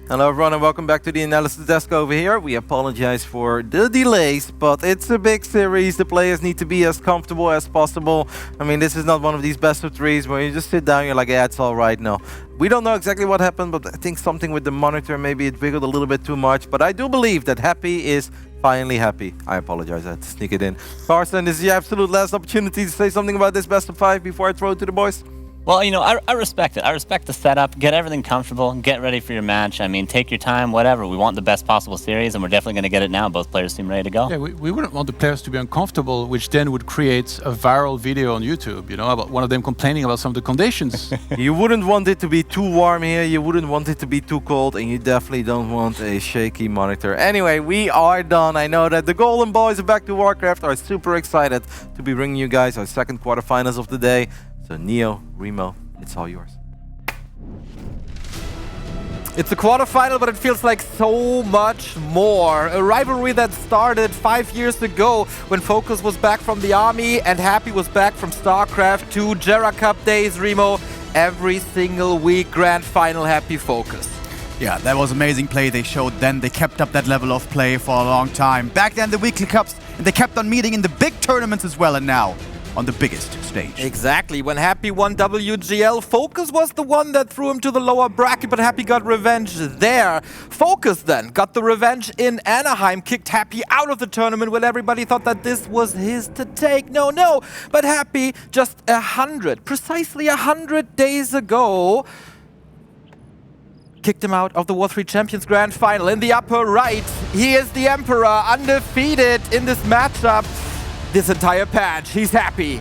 Hello everyone and welcome back to the analysis desk over here. We apologize for the delays, but it's a big series. The players need to be as comfortable as possible. I mean, this is not one of these best of threes where you just sit down, you're like, yeah, it's all right. No, we don't know exactly what happened, but I think something with the monitor, maybe it wiggled a little bit too much. But I do believe that Happy is finally happy. I apologize, I had to sneak it in. Carson, this is the absolute last opportunity to say something about this best of 5 before I throw it to the boys. Well, you know, I respect it. I respect the setup. Get everything comfortable. Get ready for your match. I mean, take your time, whatever. We want the best possible series, and we're definitely going to get it now. Both players seem ready to go. Yeah, we wouldn't want the players to be uncomfortable, which then would create a viral video on YouTube, you know, about one of them complaining about some of the conditions. You wouldn't want it to be too warm here, you wouldn't want it to be too cold, and you definitely don't want a shaky monitor. Anyway, we are done. I know that the Golden Boys of Back to Warcraft are super excited to be bringing you guys our second quarterfinals of the day. So Neo, Remo, it's all yours. It's a quarterfinal, but it feels like so much more. A rivalry that started 5 years ago when FoCuS was back from the army and Happy was back from StarCraft 2 Jera Cup days, Remo. Every single week, grand final, Happy FoCuS. Yeah, that was amazing play they showed then. They kept up that level of play for a long time. Back then, the weekly cups, and they kept on meeting in the big tournaments as well, and now on the biggest stage. Exactly. When Happy won WGL, FoCuS was the one that threw him to the lower bracket, but Happy got revenge there. FoCuS then got the revenge in Anaheim, kicked Happy out of the tournament when everybody thought that this was his to take. No. But Happy, just precisely 100 days ago, kicked him out of the War 3 Champions Grand Final. In the upper right, he is the Emperor, undefeated in this matchup. This entire patch, he's Happy.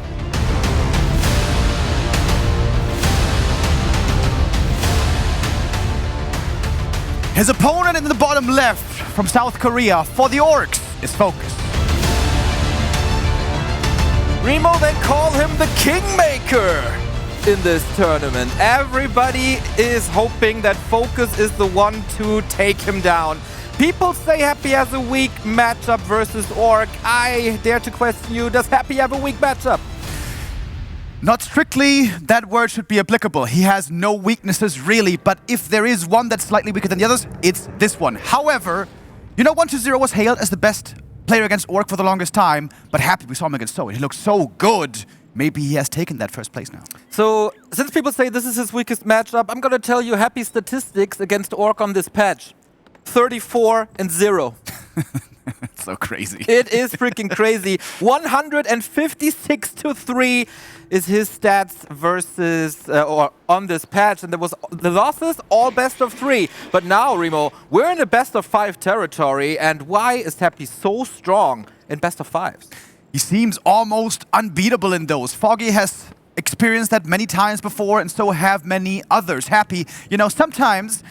His opponent in the bottom left from South Korea for the ORCs is FoCuS. Remo then call him the Kingmaker in this tournament. Everybody is hoping that FoCuS is the one to take him down. People say Happy has a weak matchup versus ORC. I dare to question you, does Happy have a weak matchup? Not strictly, that word should be applicable. He has no weaknesses really, but if there is one that's slightly weaker than the others, it's this one. However, you know 120 was hailed as the best player against ORC for the longest time, but Happy, we saw him against So, and he looked so good. Maybe he has taken that first place now. So, since people say this is his weakest matchup, I'm gonna tell you Happy statistics against ORC on this patch. 34-0. So crazy. It is freaking crazy. 156-3 is his stats versus or on this patch, and there was the losses all best of 3. But now, Remo, we're in a best of 5 territory, and why is Happy so strong in best of 5s? He seems almost unbeatable in those. Foggy has experienced that many times before, and so have many others. Happy, you know, sometimes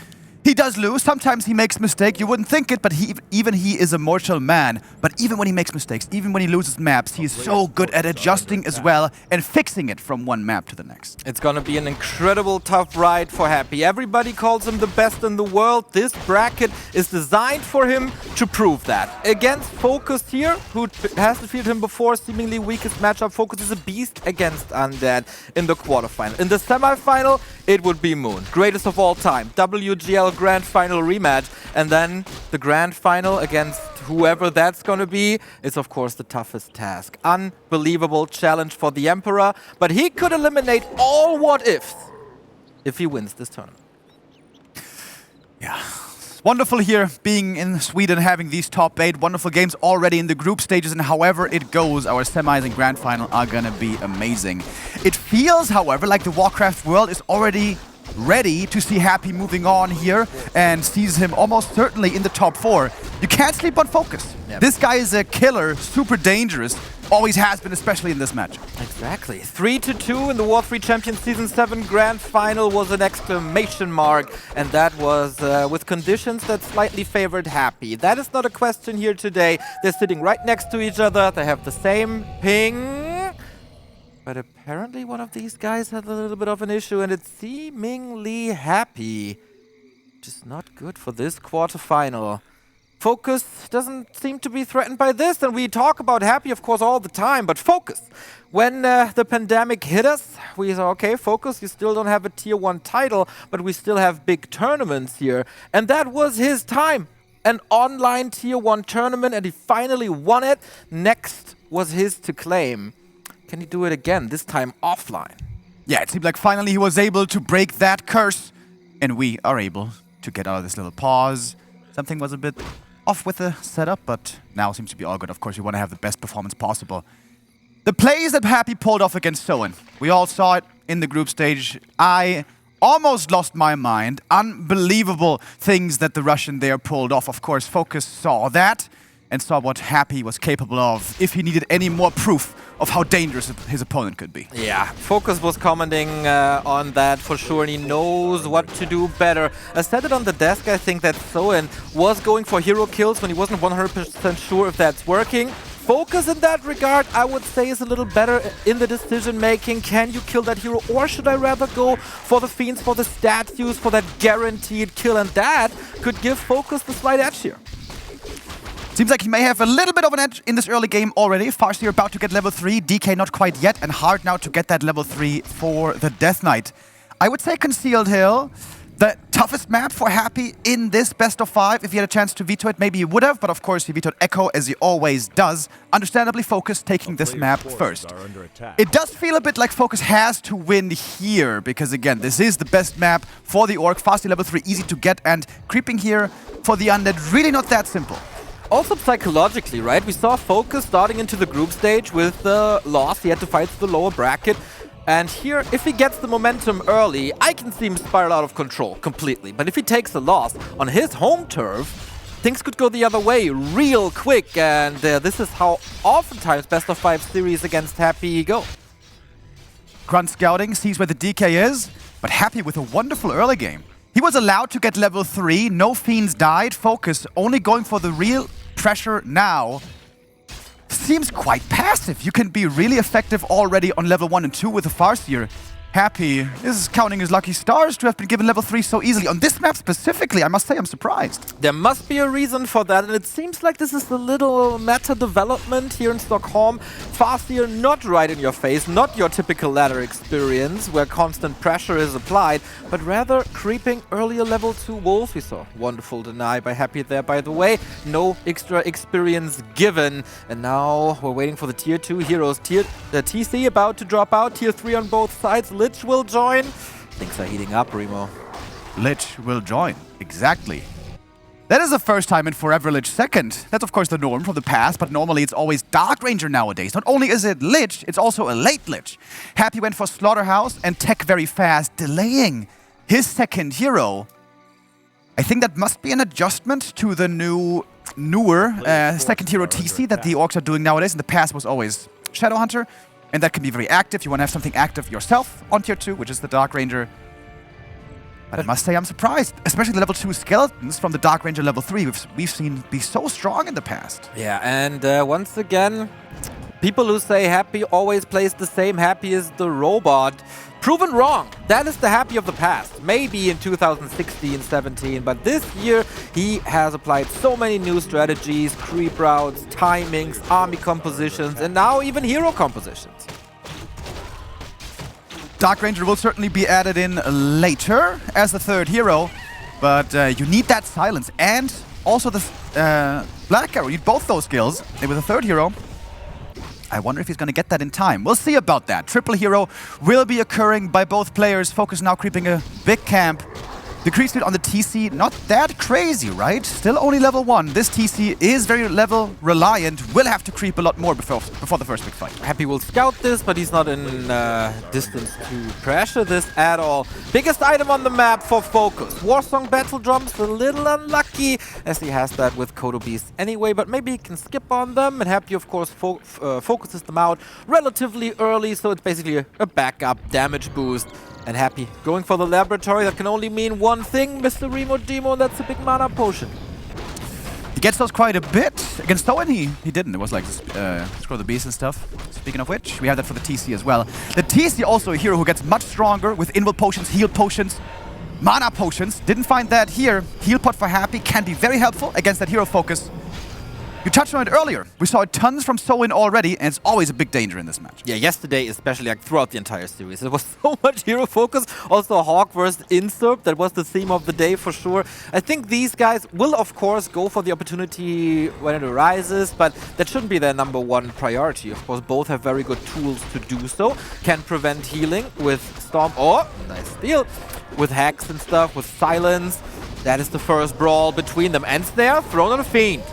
he does lose, sometimes he makes mistakes. You wouldn't think it, but even he is a mortal man. But even when he makes mistakes, even when he loses maps, he is so good at adjusting as well and fixing it from one map to the next. It's gonna be an incredible tough ride for Happy. Everybody calls him the best in the world. This bracket is designed for him to prove that. Against FoCuS here, who has defeated him before, seemingly weakest matchup. FoCuS is a beast against Undead in the quarterfinal. In the semifinal, it would be Moon, greatest of all time. WGL Grand Final rematch, and then the Grand Final against whoever that's going to be is of course the toughest task. Unbelievable challenge for the Emperor, but he could eliminate all what-ifs if he wins this tournament. Yeah. Wonderful here, being in Sweden, having these top 8 wonderful games already in the group stages, and however it goes, our semis and grand final are gonna be amazing. It feels, however, like the Warcraft world is already ready to see Happy moving on here and sees him almost certainly in the top 4. You can't sleep on FoCuS. Yep. This guy is a killer, super dangerous, always has been, especially in this match. Exactly. 3-2 in the War 3 Champions Season 7 Grand Final was an exclamation mark, and that was with conditions that slightly favored Happy. That is not a question here today. They're sitting right next to each other. They have the same ping. But apparently one of these guys had a little bit of an issue, and it's seemingly Happy. Which is not good for this quarterfinal. FoCuS doesn't seem to be threatened by this, and we talk about Happy, of course, all the time, but FoCuS. When the pandemic hit us, we said, okay, FoCuS, you still don't have a Tier 1 title, but we still have big tournaments here. And that was his time. An online Tier 1 tournament, and he finally won it. Next was his to claim. Can he do it again, this time offline? Yeah, it seemed like finally he was able to break that curse, and we are able to get out of this little pause. Something was a bit off with the setup, but now seems to be all good. Of course, you want to have the best performance possible. The plays that Happy pulled off against Soen, we all saw it in the group stage. I almost lost my mind. Unbelievable things that the Russian there pulled off. Of course, FoCuS saw that and saw what Happy was capable of if he needed any more proof of how dangerous his opponent could be. Yeah, FoCuS was commenting on that for sure, and he knows what to do better. I said it on the desk, I think, that Soen was going for hero kills when he wasn't 100% sure if that's working. FoCuS in that regard, I would say, is a little better in the decision-making. Can you kill that hero, or should I rather go for the Fiends, for the statues, for that guaranteed kill? And that could give FoCuS the slight edge here. Seems like he may have a little bit of an edge in this early game already. FoCuS about to get level 3, DK not quite yet, and hard now to get that level 3 for the Death Knight. I would say Concealed Hill, the toughest map for Happy in this best of 5. If he had a chance to veto it, maybe he would have, but of course he vetoed Echo as he always does. Understandably, FoCuS taking this map first. It does feel a bit like FoCuS has to win here, because again, this is the best map for the Orc. FoCuS level 3, easy to get, and creeping here for the Undead, really not that simple. Also psychologically, right? We saw FoCuS starting into the group stage with the loss. He had to fight the lower bracket. And here, if he gets the momentum early, I can see him spiral out of control completely. But if he takes a loss on his home turf, things could go the other way real quick. And this is how oftentimes best of 5 series against Happy go. Grunt scouting, sees where the DK is, but Happy with a wonderful early game. He was allowed to get level 3, no Fiends died, FoCuS only going for the real pressure now. Seems quite passive. You can be really effective already on level 1 and 2 with a Farseer. Happy is counting his lucky stars to have been given level 3 so easily. On this map specifically, I must say I'm surprised. There must be a reason for that, and it seems like this is a little meta development here in Stockholm. Farseer not right in your face, not your typical ladder experience where constant pressure is applied, but rather creeping earlier level 2 Wolf. We saw wonderful deny by Happy there, by the way. No extra experience given, and now we're waiting for the tier 2 heroes. The TC about to drop out, tier 3 on both sides. Lich will join. Things are heating up, Remo. Lich will join, exactly. That is the first time in forever Lich second. That's of course the norm from the past, but normally it's always Dark Ranger nowadays. Not only is it Lich, it's also a late Lich. Happy went for Slaughterhouse and Tech very fast, delaying his second hero. I think that must be an adjustment to the newer second hero TC that the Orcs are doing nowadays. In the past was always Shadowhunter, and that can be very active. You want to have something active yourself on tier 2, which is the Dark Ranger. But I must say I'm surprised, especially the level 2 skeletons from the Dark Ranger level 3 we've seen be so strong in the past. Yeah, and once again, people who say Happy always plays the same, Happy is the robot. Proven wrong. That is the Happy of the past. Maybe in 2016-17, but this year he has applied so many new strategies, creep routes, timings, army compositions, and now even hero compositions. Dark Ranger will certainly be added in later as the third hero, but you need that silence and also the Black Arrow. You need both those skills. And with the third hero, I wonder if he's going to get that in time. We'll see about that. Triple hero will be occurring by both players. FoCuS now creeping a big camp. The creep speed on the TC, not that crazy, right? Still only level 1. This TC is very level reliant. Will have to creep a lot more before the first big fight. Happy will scout this, but he's not in distance to pressure this at all. Biggest item on the map for FoCuS. Warsong Battle Drums, a little unlucky, as he has that with Kodo Beast anyway, but maybe he can skip on them. And Happy, of course, focuses them out relatively early, so it's basically a backup damage boost. And Happy going for the laboratory, that can only mean one thing, Mr. Remo Demo, and that's a big mana potion. He gets those quite a bit. Against Soen, he didn't. It was like Scroll the Beast and stuff. Speaking of which, we have that for the TC as well. The TC also a hero who gets much stronger with invul potions, heal potions. Mana potions, didn't find that here. Heal pot for Happy can be very helpful against that hero focus. You touched on it earlier. We saw it tons from Soin already, and it's always a big danger in this match. Yeah, yesterday, especially like throughout the entire series, there was so much hero focus. Also, Hawk versus Insurp, that was the theme of the day for sure. I think these guys will, of course, go for the opportunity when it arises, but that shouldn't be their #1 priority. Of course, both have very good tools to do so. Can prevent healing with Storm. Oh, nice steal. With hacks and stuff, with silence. That is the first brawl between them. And they're thrown on a Fiend.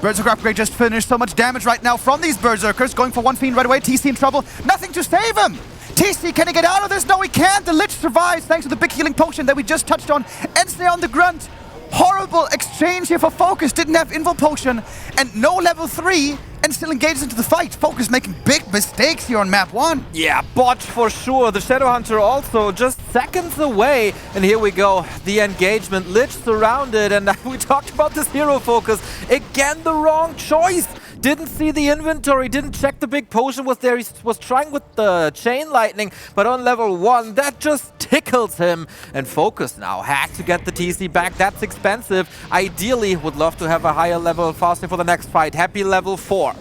Berserker upgrade just finished. So much damage right now from these Berserkers. Going for one Fiend right away. TC in trouble. Nothing to save him. TC, can he get out of this? No, he can't. The Lich survives thanks to the big healing potion that we just touched on. Ensnare on the Grunt. Horrible exchange here for FoCuS. Didn't have Invo Potion. And no level 3. And still engages into the fight. FoCuS making big mistakes here on map 1. Yeah, botch for sure. The Shadowhunter also just seconds away. And here we go. The engagement. Lich surrounded. And we talked about this hero focus. Again, the wrong choice. Didn't see the inventory, didn't check the big potion was there. He was trying with the Chain Lightning, but on level 1, that just tickles him. And FoCuS now hack to get the TC back. That's expensive. Ideally, would love to have a higher level fasting for the next fight. Happy level 4.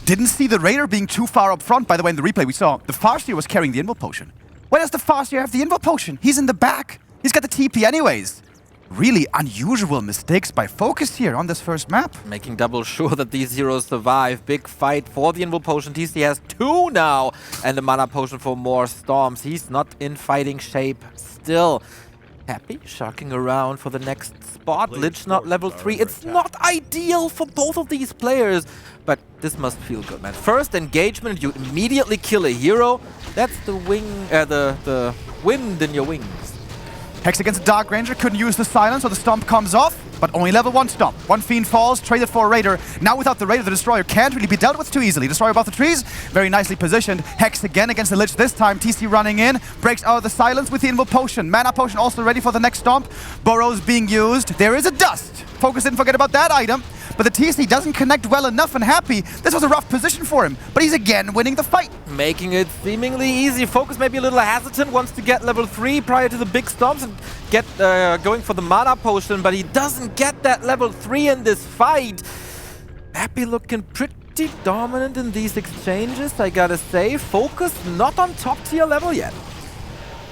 Didn't see the Raider being too far up front. By the way, in the replay we saw the Farseer was carrying the Invo Potion. Why does the Farseer have the Invo Potion? He's in the back. He's got the TP anyways. Really unusual mistakes by FoCuS here on this first map. Making double sure that these heroes survive. Big fight for the Invo Potion. TC has 2 now. And the Mana Potion for more Storms. He's not in fighting shape still. Happy shocking around for the next spot. Lich not level 3. It's not ideal for both of these players. But this must feel good, man. First engagement, you immediately kill a hero. That's the the wind in your wings. Hex against the Dark Ranger, couldn't use the silence, so the stomp comes off, but only level 1 stomp. One Fiend falls, traded for a Raider. Now without the Raider, the Destroyer can't really be dealt with too easily. Destroyer above the trees, very nicely positioned. Hex again against the Lich this time. TC running in, breaks out of the silence with the Invo Potion. Mana Potion also ready for the next stomp. Burrows being used. There is a dust. FoCuS didn't forget about that item, but the TC doesn't connect well enough and Happy. This was a rough position for him, but he's again winning the fight. Making it seemingly easy. FoCuS maybe a little hesitant, wants to get level 3 prior to the big stomps and get going for the Mana Potion, but he doesn't get that level 3 in this fight. Happy looking pretty dominant in these exchanges, I gotta say. FoCuS not on top tier level yet.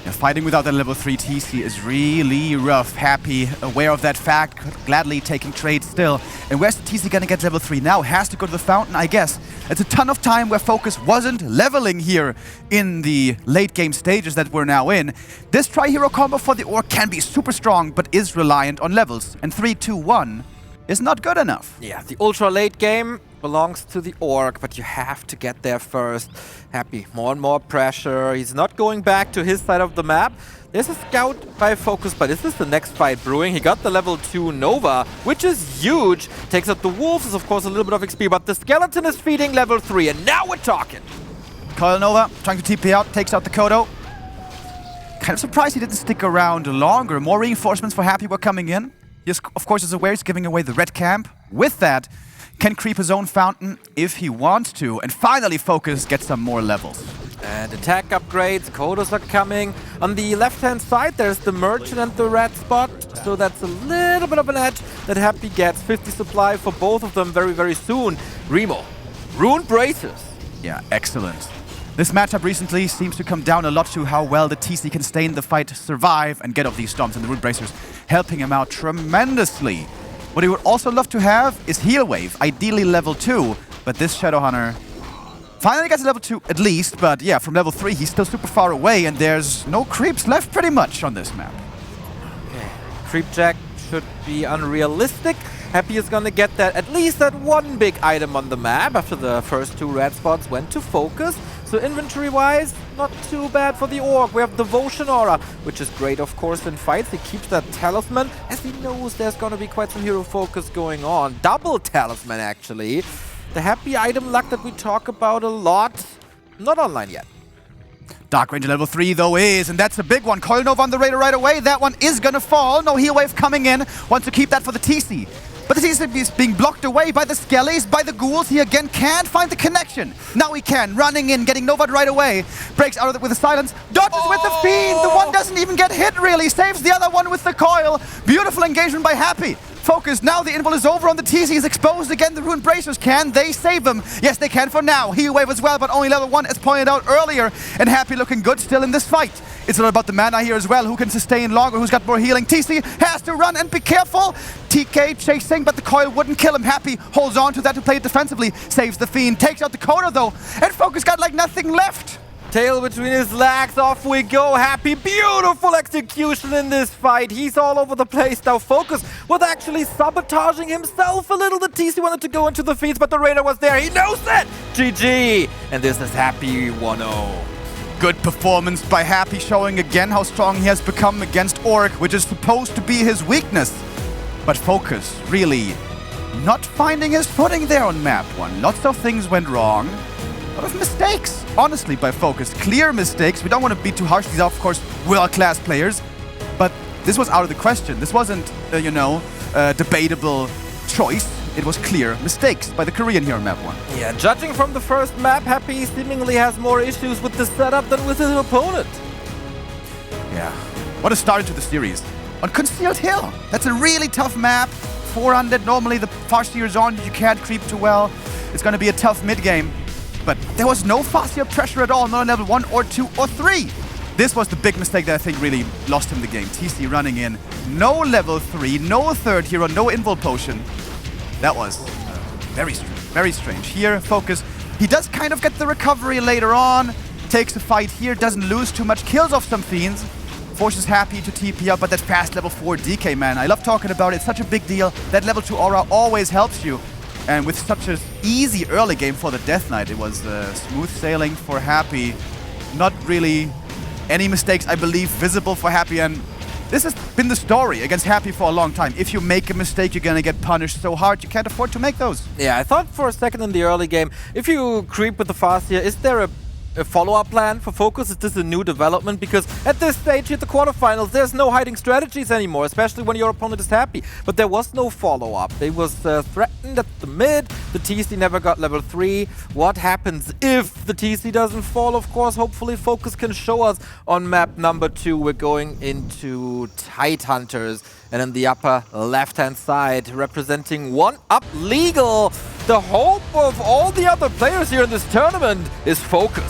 Yeah, fighting without that level 3 TC is really rough. Happy, aware of that fact, gladly taking trade still. And where's the TC gonna get level 3 now? Has to go to the fountain, I guess. It's a ton of time where FoCuS wasn't leveling here in the late game stages that we're now in. This tri-hero combo for the ORC can be super strong, but is reliant on levels. And 3-2-1 is not good enough. Yeah, the ultra late game belongs to the ORC, but you have to get there first. Happy, more and more pressure. He's not going back to his side of the map. There's a scout by FoCuS, but is this the next fight brewing? He got the level 2 Nova, which is huge. Takes out the Wolves, is of course a little bit of XP, but the Skeleton is feeding level 3, and now we're talking. Coil Nova trying to TP out, takes out the Kodo. Kind of surprised he didn't stick around longer. More reinforcements for Happy were coming in. He, of course, is aware he's giving away the red camp. With that, can creep his own fountain if he wants to. And finally, FoCuS gets some more levels. And attack upgrades, Kodos are coming. On the left-hand side, there's the Merchant and the red spot. So that's a little bit of an edge that Happy gets. 50 supply for both of them very, very soon. Remo, Rune Braces. Yeah, excellent. This matchup recently seems to come down a lot to how well the TC can stay in the fight, survive, and get off these stomps. And the Rune Bracers helping him out tremendously. What he would also love to have is Heal Wave, ideally level 2. But this Shadowhunter finally gets level 2 at least. But yeah, from level 3, he's still super far away. And there's no creeps left pretty much on this map. Okay. Creep Jack should be unrealistic. Happy is gonna get that, at least that one big item on the map after the first 2 red spots went to FoCuS. So inventory-wise, not too bad for the Orc. We have Devotion Aura, which is great, of course, in fights. He keeps that Talisman, as he knows there's gonna be quite some hero focus going on. Double Talisman, actually. The Happy item luck that we talk about a lot, not online yet. Dark Ranger level 3 though is, and that's a big one. Coil Nova on the Raider right away. That one is gonna fall. No Heal Wave coming in. Wants to keep that for the TC. But the TCB is being blocked away by the Skellies, by the Ghouls. He again can't find the connection. Now he can, running in, getting Novad right away. Breaks out of it with the silence, dodges with the Fiend. The one doesn't even get hit really, saves the other one with the coil. Beautiful engagement by Happy. FoCuS, now the invul is over on the TC, he's exposed again, the Rune Bracers. Can they save him? Yes, they can for now. Heat Wave as well, but only level 1 as pointed out earlier. And Happy looking good still in this fight. It's all about the mana here as well, who can sustain longer, who's got more healing. TC has to run and be careful. TK chasing, but the coil wouldn't kill him. Happy holds on to that to play it defensively, saves the Fiend, takes out the Coda though, and FoCuS got like nothing left. Tail between his legs, off we go. Happy, beautiful execution in this fight. He's all over the place now. FoCuS was actually sabotaging himself a little. The TC wanted to go into the feeds, but the Raider was there. He knows it. GG. And this is Happy 1-0. Good performance by Happy, showing again how strong he has become against ORC, which is supposed to be his weakness. But FoCuS really not finding his footing there on map 1. Lots of things went wrong. A lot of mistakes, honestly, by FoCuS. Clear mistakes. We don't want to be too harsh. These are, of course, world-class players. But this was out of the question. This wasn't, debatable choice. It was clear mistakes by the Korean here on map 1. Yeah, judging from the first map, Happy seemingly has more issues with the setup than with his opponent. Yeah. What a start to the series. On Concealed Hill. That's a really tough map. 400. Normally, the Farseer is on. You can't creep too well. It's going to be a tough mid-game. But there was no Farseer pressure at all, not on level 1 or 2 or 3. This was the big mistake that I think really lost him the game. TC running in, no level 3, no third hero, no invul potion. That was very strange, very strange. Here, FoCuS, he does kind of get the recovery later on, takes a fight here, doesn't lose too much, kills off some Fiends, forces Happy to TP up, but that fast level 4 DK, man, I love talking about it, it's such a big deal. That level 2 aura always helps you. And with such an easy early game for the Death Knight, it was smooth sailing for Happy. Not really any mistakes, I believe, visible for Happy. And this has been the story against Happy for a long time. If you make a mistake, you're gonna get punished so hard, you can't afford to make those. Yeah, I thought for a second in the early game, if you creep with the Farseer, is there a follow-up plan for FoCuS? Is this a new development? Because at this stage, at the quarterfinals, there's no hiding strategies anymore, especially when your opponent is Happy. But there was no follow-up. They was threatened at the mid. The TC never got level 3. What happens if the TC doesn't fall? Of course, hopefully FoCuS can show us on map number 2. We're going into Tidehunters. And in the upper left-hand side, representing 1UP Legal, the hope of all the other players here in this tournament is FoCuS.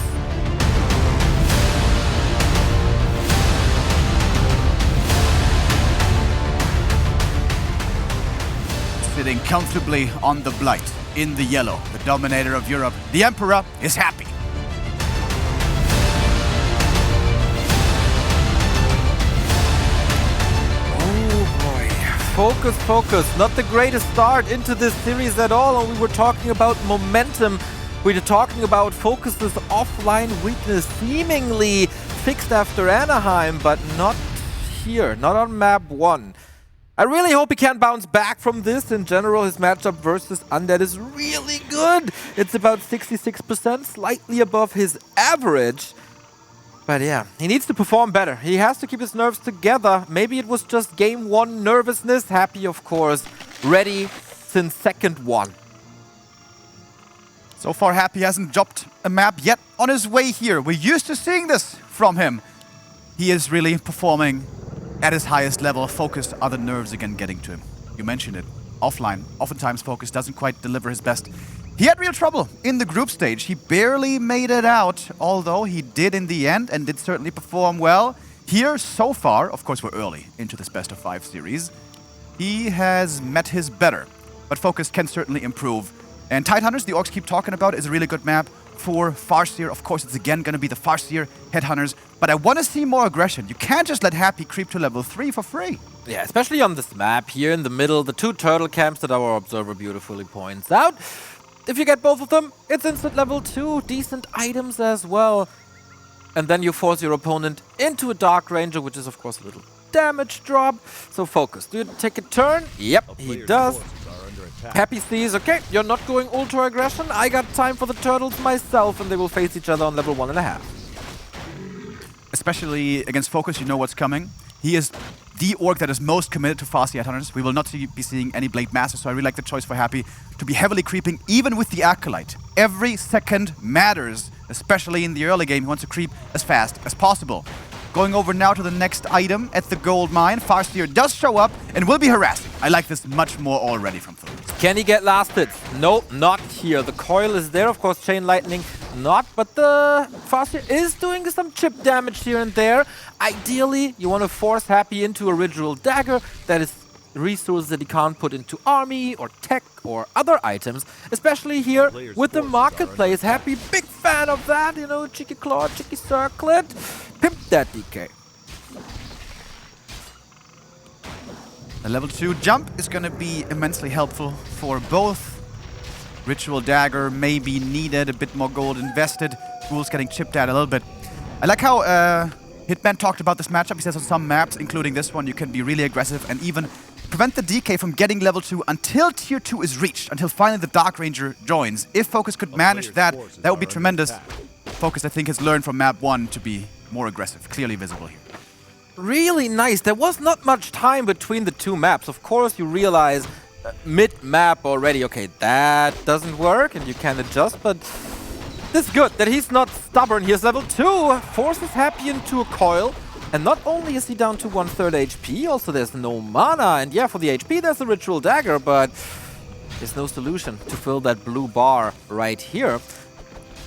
Sitting comfortably on the Blight, in the yellow, the dominator of Europe, the Emperor is Happy. FoCuS. Not the greatest start into this series at all, and we were talking about momentum. We were talking about FoCuS's offline weakness seemingly fixed after Anaheim, but not here, not on map 1. I really hope he can bounce back from this. In general, his matchup versus Undead is really good. It's about 66%, slightly above his average. But yeah, he needs to perform better. He has to keep his nerves together. Maybe it was just game 1 nervousness. Happy, of course, ready since second 1. So far, Happy hasn't dropped a map yet on his way here. We're used to seeing this from him. He is really performing at his highest level. FoCuS, are the nerves again getting to him? You mentioned it. Offline, oftentimes FoCuS doesn't quite deliver his best. He had real trouble in the group stage. He barely made it out, although he did in the end and did certainly perform well. Here, so far, of course we're early into this best of 5 series, he has met his better. But FoCuS can certainly improve. And Tidehunters, the Orcs keep talking about, is a really good map for Farseer. Of course, it's again going to be the Farseer Headhunters. But I want to see more aggression. You can't just let Happy creep to level 3 for free. Yeah, especially on this map here in the middle, the 2 turtle camps that our observer beautifully points out. If you get both of them, it's instant level 2, decent items as well. And then you force your opponent into a Dark Ranger, which is of course a little damage drop. So FoCuS, do you take a turn? Yep, he does. Happy sees, okay, you're not going ultra aggression. I got time for the turtles myself, and they will face each other on level 1.5. Especially against FoCuS, you know what's coming. He is the orc that is most committed to fast Headhunters. We will not be seeing any Blade Master, so I really like the choice for Happy to be heavily creeping, even with the Acolyte. Every second matters, especially in the early game. He wants to creep as fast as possible. Going over now to the next item at the gold mine. Farseer does show up and will be harassing. I like this much more already from FoCuS. Can he get last hits? No, not here. The coil is there, of course, Chain Lightning not, but the Farseer is doing some chip damage here and there. Ideally, you want to force Happy into a Ritual Dagger. That is resources that he can't put into army or tech or other items, especially here with the marketplace. Happy, big fan of that, you know, cheeky claw, cheeky circlet. Pimp that DK. The level 2 jump is going to be immensely helpful for both. Ritual Dagger may be needed, a bit more gold invested. Ghoul's getting chipped at a little bit. I like how Hitman talked about this matchup. He says on some maps, including this one, you can be really aggressive and even prevent the DK from getting level 2 until tier 2 is reached, until finally the Dark Ranger joins. If FoCuS could manage that, that would be tremendous. FoCuS, I think, has learned from map 1 to be more aggressive, clearly visible here. Really nice. There was not much time between the two maps. Of course, you realize mid-map already, okay, that doesn't work and you can adjust, but it's good that he's not stubborn. Here's level 2, forces Happy into a coil. And not only is he down to 1/3 HP, also there's no mana. And yeah, for the HP there's a Ritual Dagger, but there's no solution to fill that blue bar right here.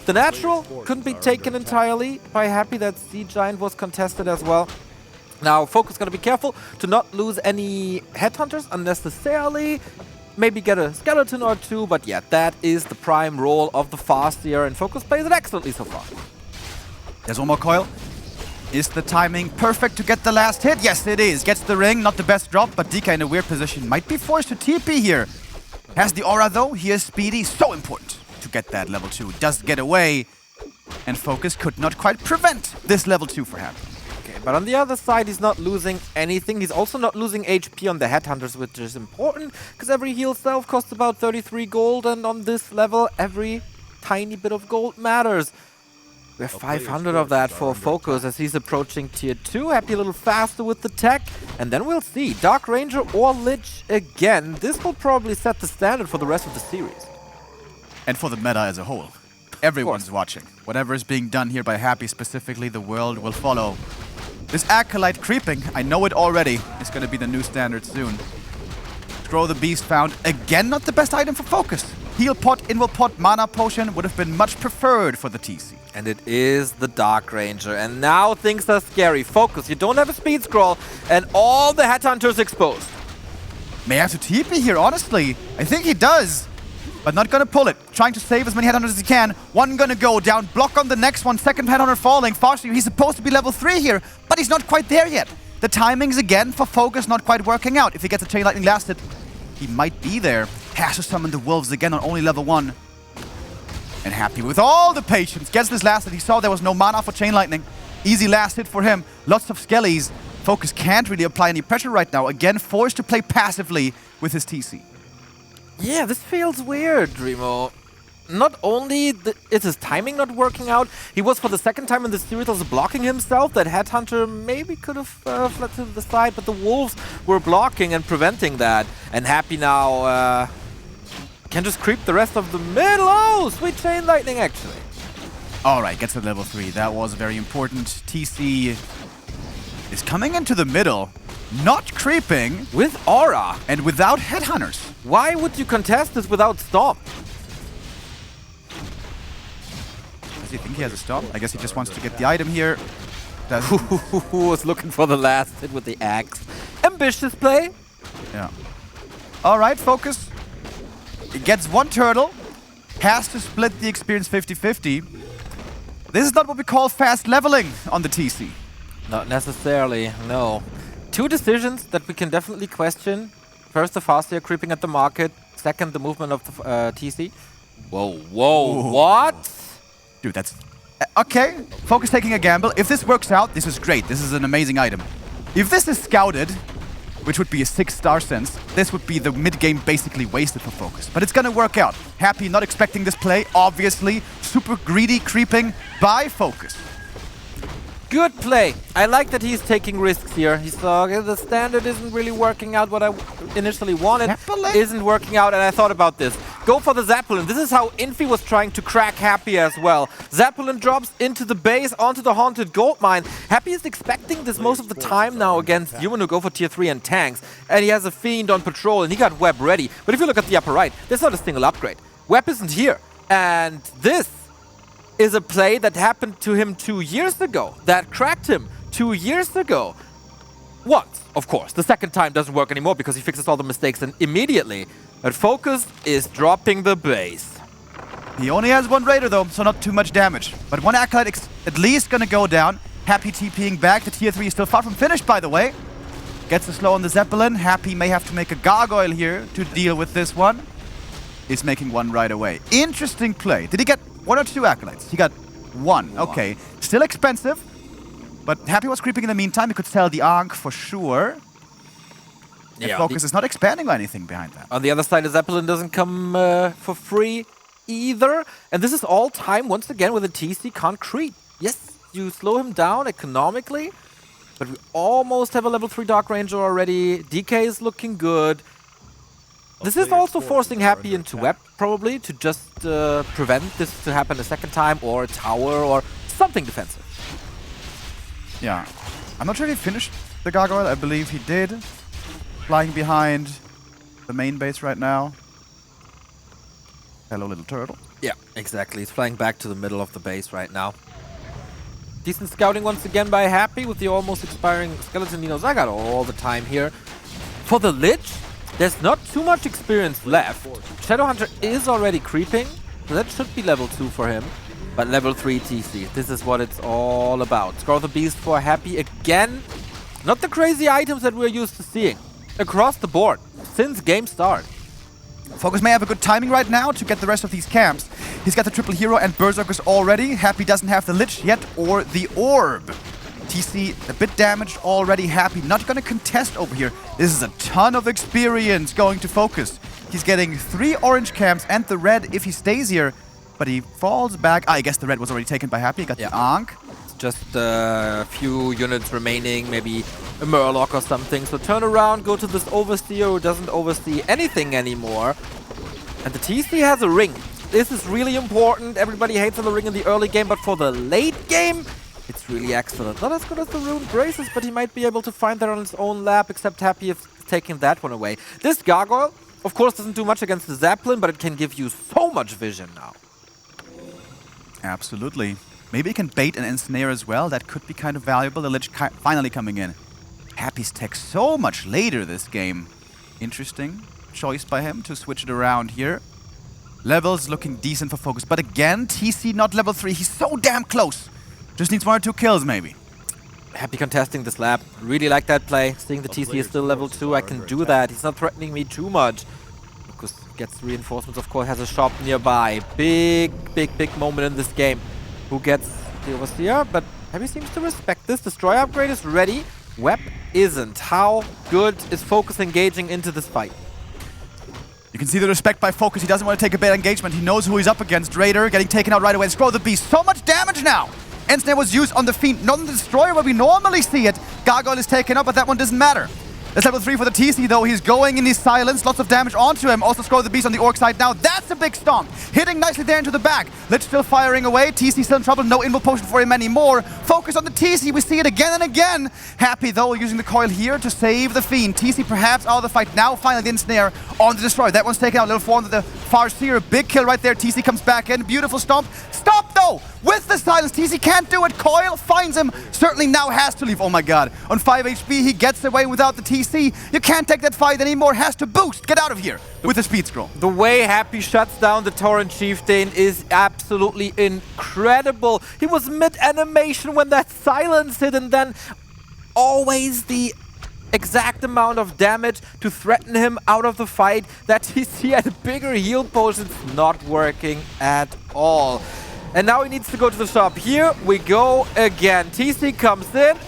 The natural couldn't be taken entirely by Happy. That Sea Giant was contested as well. Now, FoCuS gotta be careful to not lose any Headhunters unnecessarily. Maybe get a skeleton or two, but yeah, that is the prime role of the Farseer, and FoCuS plays it excellently so far. There's one more coil. Is the timing perfect to get the last hit? Yes, it is. Gets the ring, not the best drop, but DK in a weird position. Might be forced to TP here. Has the aura though, he is speedy, so important to get that level 2. Does get away, and FoCuS could not quite prevent this level 2 for Happy. Okay, but on the other side, he's not losing anything. He's also not losing HP on the Headhunters, which is important, because every heal self costs about 33 gold, and on this level, every tiny bit of gold matters. We have 500 of that for FoCuS as he's approaching tier 2. Happy a little faster with the tech. And then we'll see. Dark Ranger or Lich again. This will probably set the standard for the rest of the series. And for the meta as a whole. Everyone's watching. Whatever is being done here by Happy specifically, the world will follow. This Acolyte creeping, I know it already, is going to be the new standard soon. Scroll the Beast found. Again, not the best item for FoCuS. Heal pot, invul pot, mana potion would have been much preferred for the TC. And it is the Dark Ranger. And now things are scary. FoCuS, you don't have a speed scroll, and all the Headhunters exposed. May have to TP here, honestly. I think he does, but not gonna pull it. Trying to save as many Headhunters as he can. One gonna go down, block on the next one, second Headhunter falling. Farseer, he's supposed to be level 3 here, but he's not quite there yet. The timings again for FoCuS not quite working out. If he gets a Chain Lightning last hit, he might be there. Has to summon the Wolves again on only level 1. And Happy with all the patience. Gets this last hit. He saw there was no mana for Chain Lightning. Easy last hit for him. Lots of skellies. FoCuS can't really apply any pressure right now. Again, forced to play passively with his TC. Yeah, this feels weird, Remo. Not only is his timing not working out, he was for the second time in the series also blocking himself. That Headhunter maybe could have fled to the side, but the Wolves were blocking and preventing that. And Happy now can just creep the rest of the middle. Oh, sweet Chain Lightning, actually. All right, gets to level 3. That was very important. TC is coming into the middle, not creeping. With Aura. And without Headhunters. Why would you contest this without Stomp? Does he think he has a Stomp? I guess he just wants to get the item here. Who was looking for the last hit with the axe? Ambitious play. Yeah. All right, FoCuS. It gets one turtle. Has to split the experience 50-50. This is not what we call fast leveling on the TC. Not necessarily, no. Two decisions that we can definitely question. First, the Farseer creeping at the market. Second, the movement of the TC. Whoa, whoa, what? Dude, that's... okay, FoCuS taking a gamble. If this works out, this is great. This is an amazing item. If this is scouted, which would be a 6-star sense, this would be the mid-game basically wasted for FoCuS. But it's gonna work out. Happy not expecting this play, obviously. Super greedy creeping by FoCuS. Good play. I like that he's taking risks here. He saw okay, the standard isn't really working out what I initially wanted. Zeppelin? Isn't working out, and I thought about this. Go for the Zeppelin. This is how Infi was trying to crack Happy as well. Zeppelin drops into the base, onto the Haunted Gold Mine. Happy is expecting this most of the time now against Human who go for tier 3 and tanks. And he has a Fiend on patrol, and he got Web ready. But if you look at the upper right, there's not a single upgrade. Web isn't here. And this is a play that happened to him 2 years ago, that cracked him 2 years ago. Once, of course. The second time doesn't work anymore because he fixes all the mistakes and immediately. But FoCuS is dropping the base. He only has one Raider though, so not too much damage. But one Acolyte at least gonna go down. Happy TPing back. The tier 3 is still far from finished, by the way. Gets the slow on the Zeppelin. Happy may have to make a gargoyle here to deal with this one. He's making one right away. Interesting play. Did he get 1 or 2 Acolytes? He got 1. Okay. Still expensive. But Happy was creeping in the meantime. He could sell the Ankh for sure. And FoCuS is not expanding or anything behind that. On the other side, the Zeppelin doesn't come for free either. And this is all time, once again, with a TC concrete. Yes, you slow him down economically, but we almost have a level 3 Dark Ranger already. DK is looking good. This is also forcing Happy into Web, probably, to just prevent this to happen a second time, or a tower, or something defensive. Yeah. I'm not sure if he finished the gargoyle. I believe he did. Flying behind the main base right now. Hello, little turtle. Yeah, exactly. He's flying back to the middle of the base right now. Decent scouting once again by Happy with the almost expiring Skeleton Needles. I got all the time here. For the Lich, there's not too much experience left. Shadowhunter is already creeping, so that should be level 2 for him. But level 3 TC, this is what it's all about. Scroll the Beast for Happy again. Not the crazy items that we're used to seeing. Across the board, since game start. FoCuS may have a good timing right now to get the rest of these camps. He's got the triple hero and berserkers already. Happy doesn't have the Lich yet or the orb. TC a bit damaged already. Happy not gonna contest over here. This is a ton of experience going to FoCuS. He's getting 3 orange camps and the red if he stays here. But he falls back. I guess the red was already taken by Happy. He got the Ankh. Just a few units remaining, maybe a Murloc or something. So turn around, go to this Overseer who doesn't oversee anything anymore. And the TC has a ring. This is really important. Everybody hates on the ring in the early game, but for the late game, it's really excellent. Not as good as the Rune Braces, but he might be able to find that on his own lap, except Happy is taking that one away. This Gargoyle, of course, doesn't do much against the Zeppelin, but it can give you so much vision now. Absolutely. Maybe he can bait and ensnare as well. That could be kind of valuable. The Lich finally coming in. Happy's tech so much later this game. Interesting choice by him to switch it around here. Levels looking decent for FoCuS. But again, TC not level 3. He's so damn close. Just needs 1 or 2 kills maybe. Happy contesting this lap. Really like that play. Seeing the TC is still level 2, I can do that. He's not threatening me too much. FoCuS gets reinforcements, of course, has a shop nearby. Big moment in this game. Who gets the Overseer, but Happy seems to respect this. Destroyer upgrade is ready. Web isn't. How good is FoCuS engaging into this fight? You can see the respect by FoCuS. He doesn't want to take a bad engagement. He knows who he's up against. Raider getting taken out right away. Scroll the Beast. So much damage now. Ensnare was used on the Fiend, not on the Destroyer where we normally see it. Gargoyle is taken up, but that one doesn't matter. That's level 3 for the TC though. He's going in his silence. Lots of damage onto him. Also Scroll the Beast on the Orc side now. That's a big stomp. Hitting nicely there into the back. Lich still firing away. TC still in trouble. No invo potion for him anymore. FoCuS on the TC. We see it again and again. Happy though using the coil here to save the Fiend. TC perhaps out of the fight now. Finally the Ensnare on the Destroyer. That one's taken out. Level 4 onto the Farseer. Big kill right there. TC comes back in. Beautiful stomp. Stop though! With the silence. TC can't do it. Coil finds him. Certainly now has to leave. Oh my god. On 5 HP he gets away without the TC. You can't take that fight anymore. Has to boost. Get out of here with the speed scroll. The way Happy shuts down the Torrent Chieftain is absolutely incredible. He was mid-animation when that silence hit, and then always the exact amount of damage to threaten him out of the fight. That TC had a bigger heal potion. It's not working at all. And now he needs to go to the shop. Here we go again. TC comes in.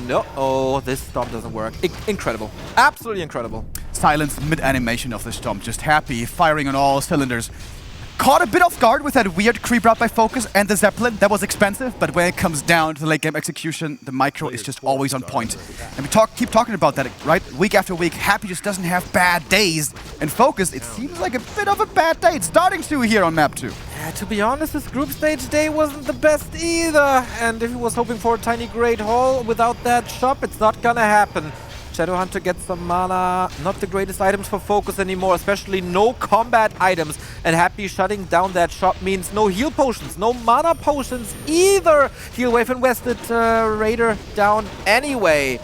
No. Oh, this stomp doesn't work. Incredible. Absolutely incredible. Silence mid-animation of the stomp. Just Happy firing on all cylinders. caught a bit off guard with that weird creep route by FoCuS and the Zeppelin. That was expensive, but when it comes down to the late game execution, the micro is just always on point. And we keep talking about that, right? Week after week, Happy just doesn't have bad days. And FoCuS, it seems like a bit of a bad day. It's starting to here on map 2. Yeah, to be honest, his group stage day wasn't the best either. And if he was hoping for a tiny Great Hall without that shop, it's not gonna happen. Shadowhunter gets some mana, not the greatest items for FoCuS anymore, especially no combat items. And Happy shutting down that shop means no heal potions, no mana potions either. Heal wave invested, Raider down anyway.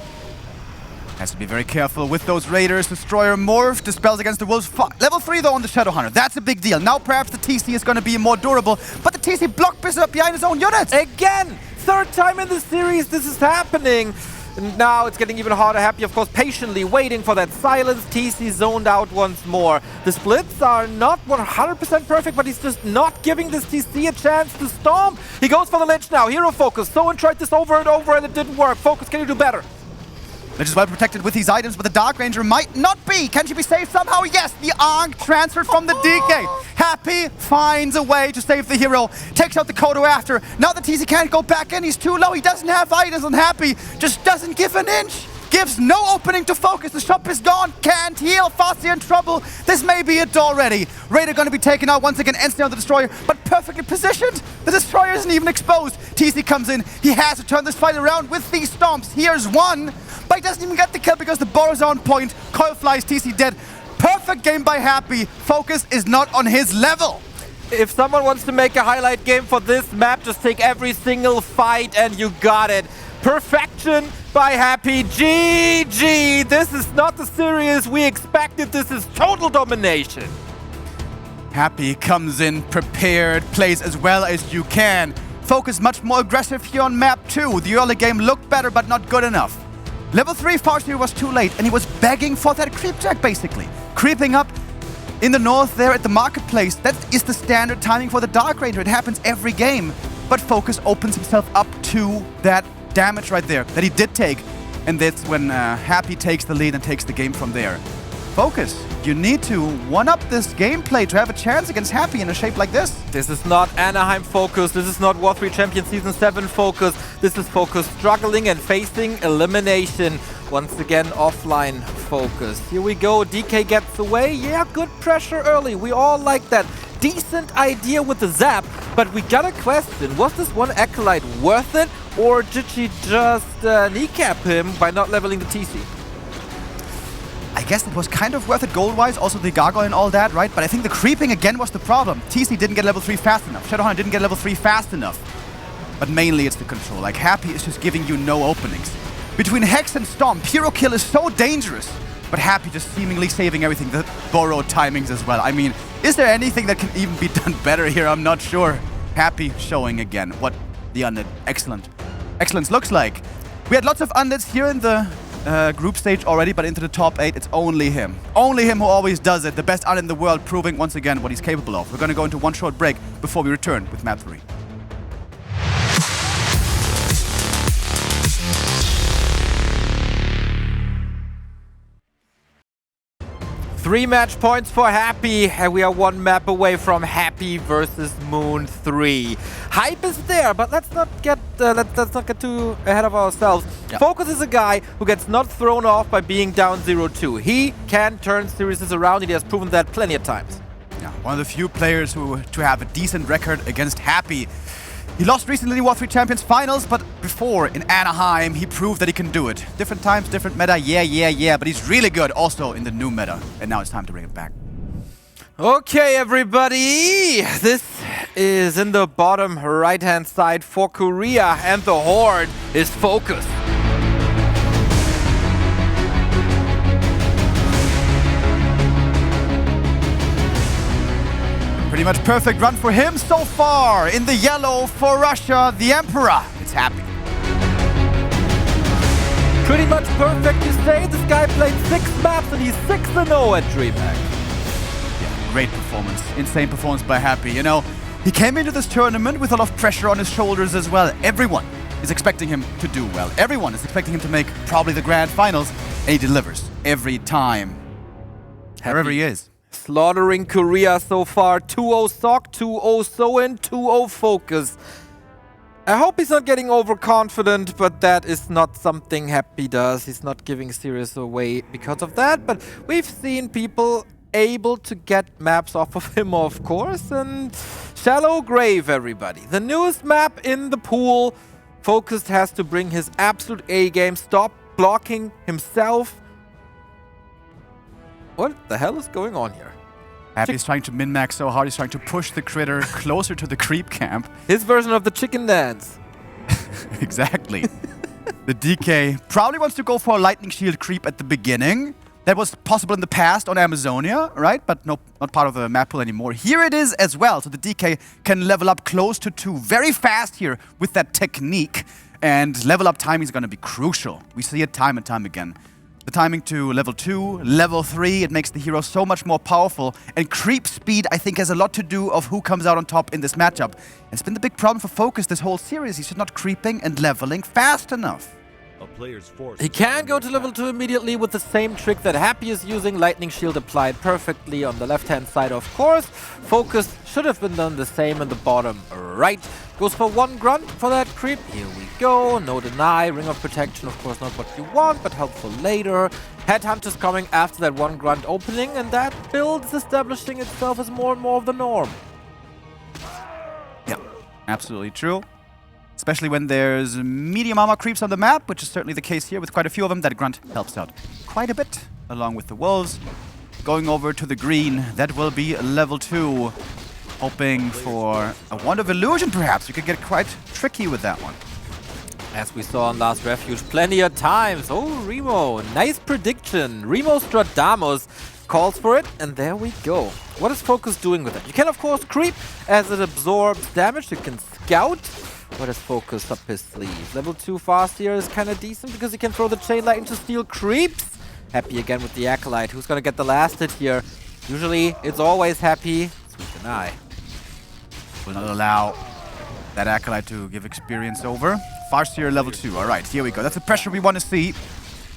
Has to be very careful with those Raiders. Destroyer Morph, dispels against the Wolves. Level 3 though on the Shadowhunter, that's a big deal. Now perhaps the TC is going to be more durable, but the TC block business up behind his own units. Again, third time in the series this is happening. And now it's getting even harder. Happy, of course, patiently waiting for that silence. TC zoned out once more. The splits are not 100% perfect, but he's just not giving this TC a chance to stomp. He goes for the Lich now. Hero focus. Someone tried this over and over and it didn't work. FoCuS, can you do better? Lich is well protected with these items, but the Dark Ranger might not be. Can she be saved somehow? Yes, the Ankh transferred from the DK. Happy finds a way to save the hero, takes out the Kodo after. Now the TC can't go back in, he's too low, he doesn't have items, and Happy just doesn't give an inch. Gives no opening to FoCuS, the shop is gone, can't heal, FoCuS in trouble. This may be it already. Raider gonna be taken out once again, instantly on the Destroyer, but perfectly positioned. The Destroyer isn't even exposed. TC comes in, he has to turn this fight around with these stomps. Here's one, but he doesn't even get the kill because the Boros are on point. Coil flies, TC dead. Perfect game by Happy. FoCuS is not on his level. If someone wants to make a highlight game for this map, just take every single fight and you got it. Perfection by Happy. GG! This is not the series we expected. This is total domination. Happy comes in prepared, plays as well as you can. FoCuS much more aggressive here on map 2. The early game looked better, but not good enough. Level 3 Farseer was too late, and he was begging for that creep jack, basically. Creeping up in the north there at the marketplace. That is the standard timing for the Dark Ranger. It happens every game. But FoCuS opens himself up to that damage right there that he did take. And that's when Happy takes the lead and takes the game from there. FoCuS, you need to one-up this gameplay to have a chance against Happy in a shape like this. This is not Anaheim FoCuS. This is not War 3 Champion Season 7 FoCuS. This is FoCuS struggling and facing elimination. Once again, offline FoCuS. Here we go. DK gets away. Yeah, good pressure early. We all like that. Decent idea with the zap, but we got a question. Was this one Acolyte worth it, or did she just kneecap him by not leveling the TC? I guess it was kind of worth it gold-wise, also the gargoyle and all that, right? But I think the creeping again was the problem. TC didn't get level 3 fast enough. Shadowhunter didn't get level 3 fast enough. But mainly it's the control. Like, Happy is just giving you no openings. Between Hex and Stomp, Hero Kill is so dangerous. But Happy just seemingly saving everything. The borrowed timings as well. I mean, is there anything that can even be done better here? I'm not sure. Happy showing again what the Undead excellence looks like. We had lots of Undeads here in the group stage already, but into the top 8, it's only him. Only him who always does it. The best Undead in the world, proving once again what he's capable of. We're going to go into one short break before we return with map 3. Three match points for Happy, and we are one map away from Happy versus Moon 3. Hype is there, but let's not get too ahead of ourselves. Yeah. FoCuS is a guy who gets not thrown off by being down 0-2. He can turn series around, and he has proven that plenty of times. Yeah, one of the few players to have a decent record against Happy. He lost recently in the War 3 Champions Finals, but before in Anaheim, he proved that he can do it. Different times, different meta, yeah, but he's really good also in the new meta. And now it's time to bring it back. Okay, everybody, this is in the bottom right-hand side for Korea, and the Horde is FoCuS. Pretty much perfect run for him so far. In the yellow for Russia, the Emperor. It's Happy. Pretty much perfect, you say. This guy played 6 maps and he's 6-0 at DreamHack. Yeah, great performance. Insane performance by Happy. You know, he came into this tournament with a lot of pressure on his shoulders as well. Everyone is expecting him to do well. Everyone is expecting him to make probably the grand finals. And he delivers every time. Wherever he is. slaughtering Korea so far. 2-0 Sock, 2-0 Soin, 2-0 FoCuS. I hope he's not getting overconfident, but that is not something Happy does. He's not giving Series away because of that, but we've seen people able to get maps off of him, of course, and Shallow Grave, everybody. The newest map in the pool. FoCuS has to bring his absolute A-game, stop blocking himself. What the hell is going on here? Happy's trying to min-max so hard, he's trying to push the critter closer to the creep camp. His version of the chicken dance. Exactly. The DK probably wants to go for a lightning shield creep at the beginning. That was possible in the past on Amazonia, right? But no, not part of the map pool anymore. Here it is as well, so the DK can level up close to 2 very fast here with that technique. And level up timing is going to be crucial. We see it time and time again. The timing to level 2, level 3, it makes the hero so much more powerful. And creep speed, I think, has a lot to do of who comes out on top in this matchup. It's been the big problem for FoCuS this whole series. He's just not creeping and leveling fast enough. He can go to level 2 immediately with the same trick that Happy is using. Lightning Shield applied perfectly on the left-hand side, of course. FoCuS should have been done the same in the bottom right. Goes for 1 grunt for that creep. Here we go. No deny. Ring of Protection, of course, not what you want, but helpful later. Headhunters coming after that 1 grunt opening, and that build is establishing itself as more and more of the norm. Yeah, absolutely true. Especially when there's medium armor creeps on the map, which is certainly the case here with quite a few of them. That grunt helps out quite a bit, along with the wolves. Going over to the green, that will be level 2. Hoping for a Wand of Illusion, perhaps. You could get quite tricky with that one. As we saw on Last Refuge plenty of times. Oh, Remo, nice prediction. Remo Stradamus calls for it, and there we go. What is FoCuS doing with it? You can, of course, creep as it absorbs damage. You can scout. What is FoCuS up his sleeve? Level 2 fast here is kind of decent because he can throw the Chain Lightning to steal creeps. Happy again with the Acolyte. Who's going to get the last hit here? Usually, it's always Happy. Sweet deny. Will not allow that Acolyte to give experience over. Farseer level 2. All right, here we go. That's the pressure we want to see.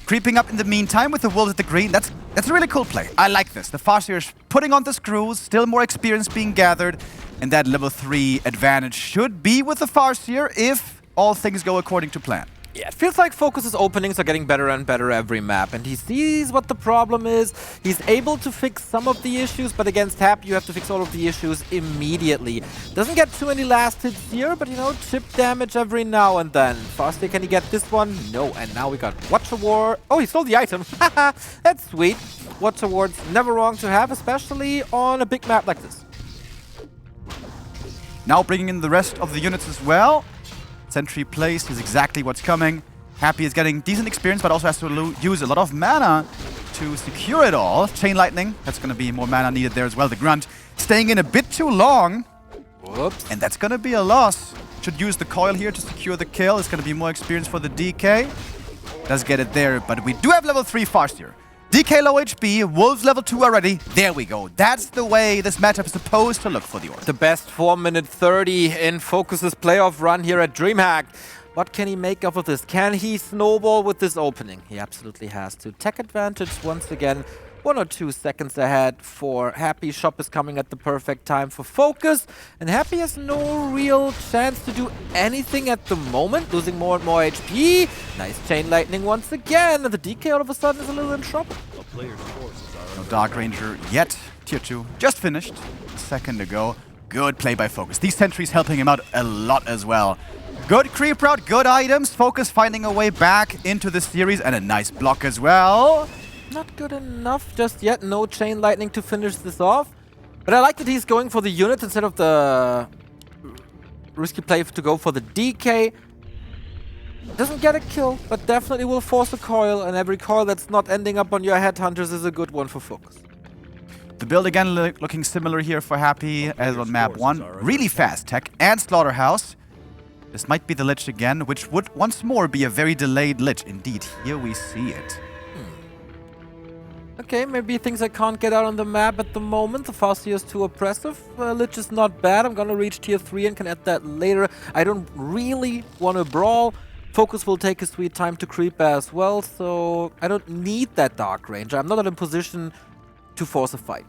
Creeping up in the meantime with the wolves at the green. That's a really cool play. I like this. The Farseer is putting on the screws, still more experience being gathered, and that level 3 advantage should be with the Farseer if all things go according to plan. Yeah, it feels like FoCuS's openings are getting better and better every map, and he sees what the problem is. He's able to fix some of the issues, but against Happy, you have to fix all of the issues immediately. Doesn't get too many last hits here, but you know, chip damage every now and then. Faster, can he get this one? No, and now we got Watch Award. Oh, he stole the item. Haha, that's sweet. Watch Award's never wrong to have, especially on a big map like this. Now bringing in the rest of the units as well. Sentry placed is exactly what's coming. Happy is getting decent experience, but also has to use a lot of mana to secure it all. Chain Lightning, that's going to be more mana needed there as well. The Grunt staying in a bit too long. Whoops. And that's going to be a loss. Should use the coil here to secure the kill. It's going to be more experience for the DK. Does get it there, but we do have level 3 Farseer. DK low HP, Wolves level 2 already. There we go. That's the way this matchup is supposed to look for the ORC. The best 4-minute 30 in FoCuS's playoff run here at DreamHack. What can he make of this? Can he snowball with this opening? He absolutely has to. Tech advantage once again. 1 or 2 seconds ahead for Happy. Shop is coming at the perfect time for FoCuS. And Happy has no real chance to do anything at the moment. Losing more and more HP. Nice Chain Lightning once again. And the DK all of a sudden is a little in trouble. No Dark Ranger yet. Tier 2 just finished a second ago. Good play by FoCuS. These sentries helping him out a lot as well. Good creep route, good items. FoCuS finding a way back into the series and a nice block as well. Not good enough just yet. No Chain Lightning to finish this off. But I like that he's going for the unit instead of the risky play to go for the DK. Doesn't get a kill, but definitely will force a coil. And every coil that's not ending up on your Headhunters is a good one for FoCuS. The build again looking similar here for Happy as on map 1. Really fast tech and Slaughterhouse. This might be the Lich again, which would once more be a very delayed Lich. Indeed, here we see it. Okay, maybe things I can't get out on the map at the moment. The Farseer is too oppressive. Lich is not bad. I'm gonna reach tier 3 and can add that later. I don't really want to brawl. FoCuS will take his sweet time to creep as well, so I don't need that Dark Ranger. I'm not in a position to force a fight.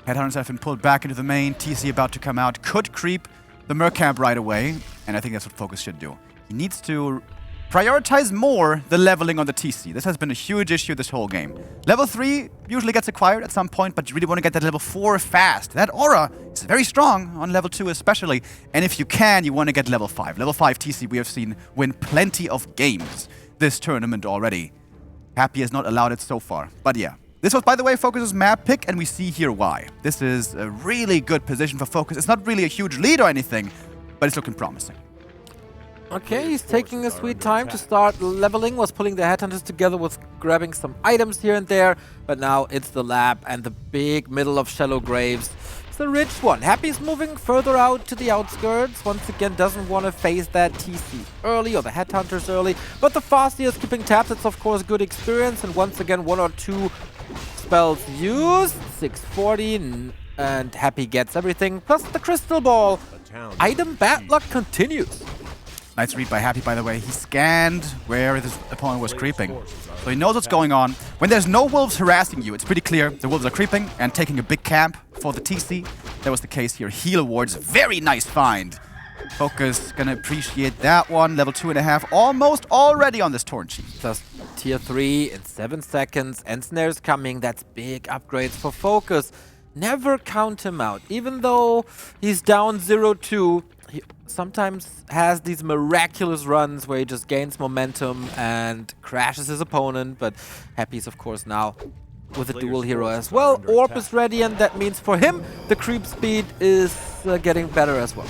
Headhunters have been pulled back into the main. TC about to come out. Could creep the Merc camp right away. And I think that's what FoCuS should do. He needs to prioritize more the leveling on the TC. This has been a huge issue this whole game. Level 3 usually gets acquired at some point, but you really want to get that level 4 fast. That aura is very strong on level 2 especially. And if you can, you want to get level 5. Level 5 TC we have seen win plenty of games this tournament already. Happy has not allowed it so far. But yeah. This was, by the way, FoCuS's map pick, and we see here why. This is a really good position for FoCuS. It's not really a huge lead or anything, but it's looking promising. Okay, he's taking a sweet time to start leveling, was pulling the headhunters together with grabbing some items here and there, but now it's the lab and the big middle of shallow graves. It's a rich one. Happy's moving further out to the outskirts, once again doesn't want to face that TC early or the headhunters early, but the Farseer is keeping tabs. It's of course good experience, and once again 1 or 2 spells used, 640, and Happy gets everything, plus the crystal ball. Item bad luck continues. Nice read by Happy, by the way. He scanned where his opponent was creeping. So he knows what's going on. When there's no wolves harassing you, it's pretty clear the wolves are creeping and taking a big camp for the TC. That was the case here. Heal wards, very nice find. FoCuS gonna appreciate that one. Level 2.5, almost already on this Torn Chief. Just tier 3 in 7 seconds. Ensnare's coming. That's big upgrades for FoCuS. Never count him out. Even though he's down 0-2, he sometimes has these miraculous runs where he just gains momentum and crashes his opponent. But Happy's, of course, now with a dual hero as well. Orb is ready, and that means for him, the creep speed is getting better as well.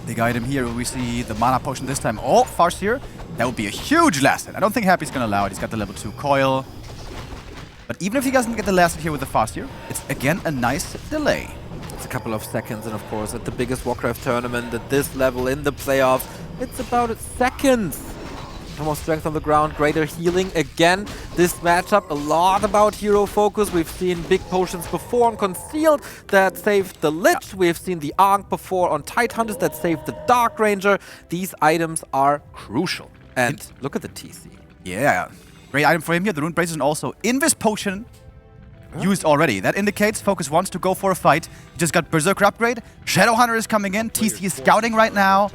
Big item here, we see the mana potion this time. Oh, Farseer. That would be a huge last hit. I don't think Happy's gonna allow it. He's got the level 2 coil. But even if he doesn't get the last hit here with the Farseer, it's again a nice delay. It's a couple of seconds, and of course, at the biggest Warcraft tournament at this level in the playoffs, it's about seconds. More strength on the ground, greater healing. Again, this matchup, a lot about hero focus. We've seen big potions before on Concealed that saved the Lich. We've seen the Ankh before on Tidehunters that saved the Dark Ranger. These items are crucial. And look at the TC. Yeah, great item for him here. The Rune Braces and also Invis Potion used already. That indicates FoCuS wants to go for a fight. He just got Berserker upgrade. Shadowhunter is coming in. TC is scouting right now.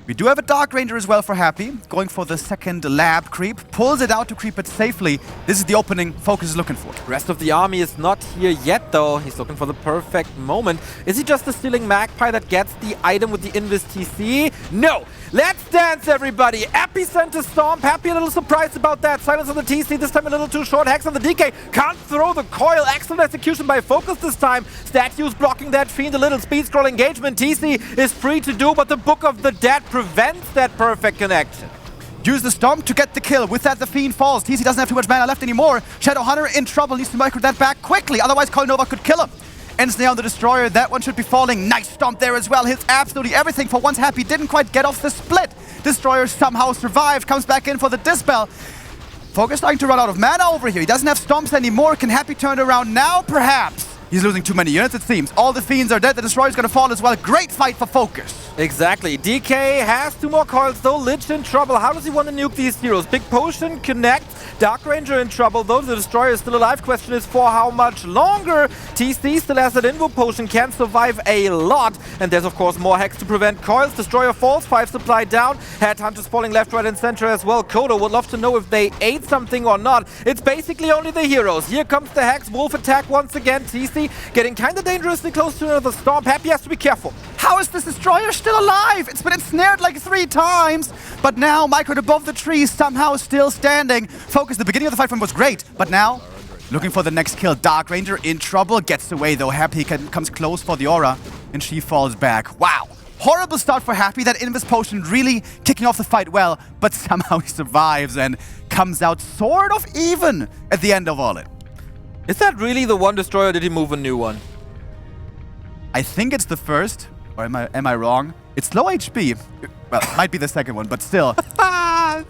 We do have a Dark Ranger as well for Happy, going for the second lab creep, pulls it out to creep it safely. This is the opening FoCuS is looking for. Rest of the army is not here yet, though. He's looking for the perfect moment. Is he just the stealing Magpie that gets the item with the Invis TC? No! Let's dance, everybody! Epicenter Stomp. Happy a little surprised about that. Silence on the TC, this time a little too short. Hex on the DK. Can't throw the coil. Excellent execution by FoCuS this time. Statues blocking that Fiend. A little speed scroll engagement. TC is free to do, but the Book of the Dead prevents that perfect connection. Use the Stomp to get the kill. With that, the Fiend falls. TC doesn't have too much mana left anymore. Shadowhunter in trouble. Needs to micro that back quickly. Otherwise, Coil Nova could kill him. Ensnare on the Destroyer. That one should be falling. Nice Stomp there as well. Hits absolutely everything. For once, Happy didn't quite get off the split. Destroyer somehow survived. Comes back in for the Dispel. FoCuS starting to run out of mana over here. He doesn't have Stomps anymore. Can Happy turn it around now, perhaps? He's losing too many units, it seems. All the Fiends are dead. The Destroyer's gonna fall as well. Great fight for FoCuS. Exactly. DK has 2 more coils, though. Lich in trouble. How does he want to nuke these heroes? Big Potion connects. Dark Ranger in trouble, though. The Destroyer is still alive. Question is for how much longer? TC still has that Invo Potion. Can survive a lot. And there's, of course, more Hex to prevent coils. Destroyer falls. 5 supply down. Headhunters falling left, right, and center as well. Kodo would love to know if they ate something or not. It's basically only the heroes. Here comes the Hex. Wolf attack once again. TC getting kind of dangerously close to another Stomp. Happy has to be careful. How is this Destroyer still alive? It's been ensnared like 3 times, but now microed above the trees, somehow still standing. FoCuS, the beginning of the fight from was great, but now looking for the next kill. Dark Ranger in trouble, gets away though. Happy comes close for the aura, and she falls back. Wow, horrible start for Happy. That Invis Potion really kicking off the fight well, but somehow he survives and comes out sort of even at the end of all it. Is that really the one Destroyer, or did he move a new one? I think it's the first. Or am I wrong? It's low HP. Well, it might be the second one, but still.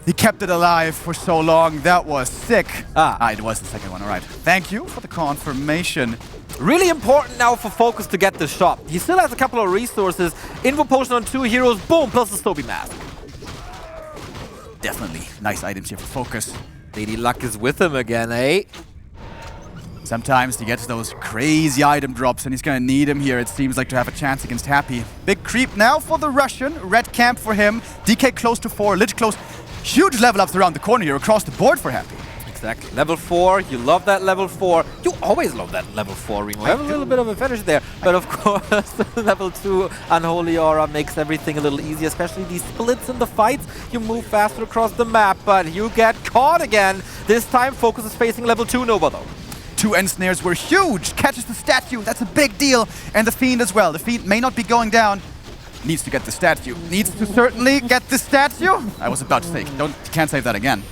He kept it alive for so long. That was sick. It was the second one. All right. Thank you for the confirmation. Really important now for FoCuS to get this shot. He still has a couple of resources. Invo Potion on 2 heroes. Boom, plus the Stoby Mask. Definitely nice items here for FoCuS. Lady Luck is with him again, eh? Sometimes he gets those crazy item drops, and he's gonna need him here, it seems like, to have a chance against Happy. Big creep now for the Russian. Red camp for him. DK close to 4, Lich close. Huge level ups around the corner here, across the board for Happy. Exactly. Level 4, you love that level 4. You always love that level 4, Remo. I have a little bit of a fetish there. But of course, level 2 Unholy Aura makes everything a little easier, especially these splits in the fights. You move faster across the map, but you get caught again. This time, FoCuS is facing level 2 Nova, though. 2 end snares were huge. Catches the statue, that's a big deal. And the Fiend as well. The Fiend may not be going down. Needs to get the statue. Needs to certainly get the statue. I was about to say, can't save that again.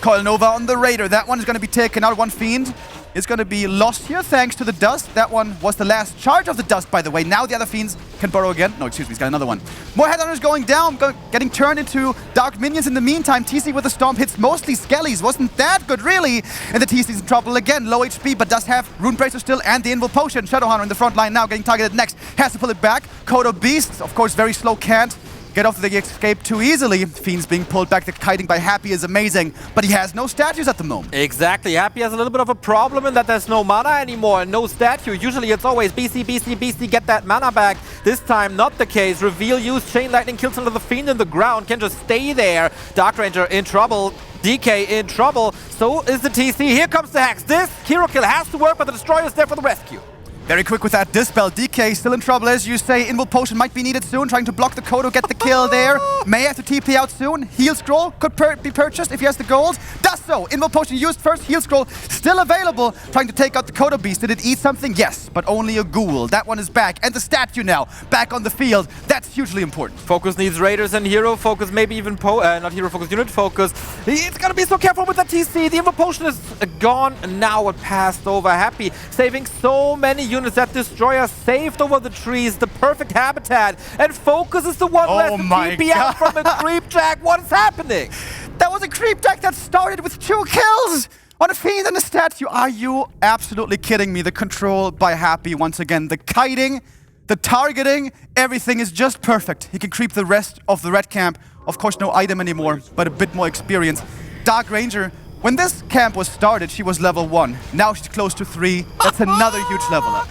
Coil Nova on the Raider. That one is going to be taken out. One Fiend is going to be lost here thanks to the Dust. That one was the last charge of the Dust, by the way. Now the other Fiends can burrow again. No, excuse me, he's got another one. More Headhunters going down, getting turned into Dark Minions in the meantime. TC with the Stomp hits mostly Skellies. Wasn't that good, really? And the TC's in trouble again. Low HP, but does have Rune Bracer still and the Invul Potion. Shadowhunter in the front line now, getting targeted next. Has to pull it back. Kodo Beast, of course, very slow, can't get off the escape too easily. Fiend's being pulled back. The kiting by Happy is amazing, but he has no statues at the moment. Exactly. Happy has a little bit of a problem in that there's no mana anymore and no statue. Usually it's always BC, BC, BC, get that mana back. This time, not the case. Reveal use, Chain Lightning kills another Fiend in the ground. Can just stay there. Dark Ranger in trouble. DK in trouble. So is the TC. Here comes the Hex. This hero kill has to work, but the Destroyer is there for the rescue. Very quick with that Dispel. DK still in trouble, as you say. Invul Potion might be needed soon, trying to block the Kodo, get the kill there. May have to TP out soon. Heal Scroll could be purchased if he has the gold. Does so. Invul Potion used first. Heal Scroll still available. Trying to take out the Kodo Beast. Did it eat something? Yes, but only a ghoul. That one is back. And the statue now back on the field. That's hugely important. FoCuS needs Raiders and Hero Focus, maybe even not Hero Focus, Unit Focus. He's gonna be so careful with that TC. The Invul Potion is gone. Now it passed over. Happy saving so many units. That Destroyer saved over the trees, the perfect habitat, and FoCuS is the one who has to TP out from a creep jack. What is happening? That was a creep jack that started with 2 kills on a Fiend and a statue. Are you absolutely kidding me? The control by Happy once again. The kiting, the targeting, everything is just perfect. He can creep the rest of the red camp. Of course, no item anymore, but a bit more experience. Dark Ranger, when this camp was started, she was level 1. Now she's close to 3. That's another huge level up.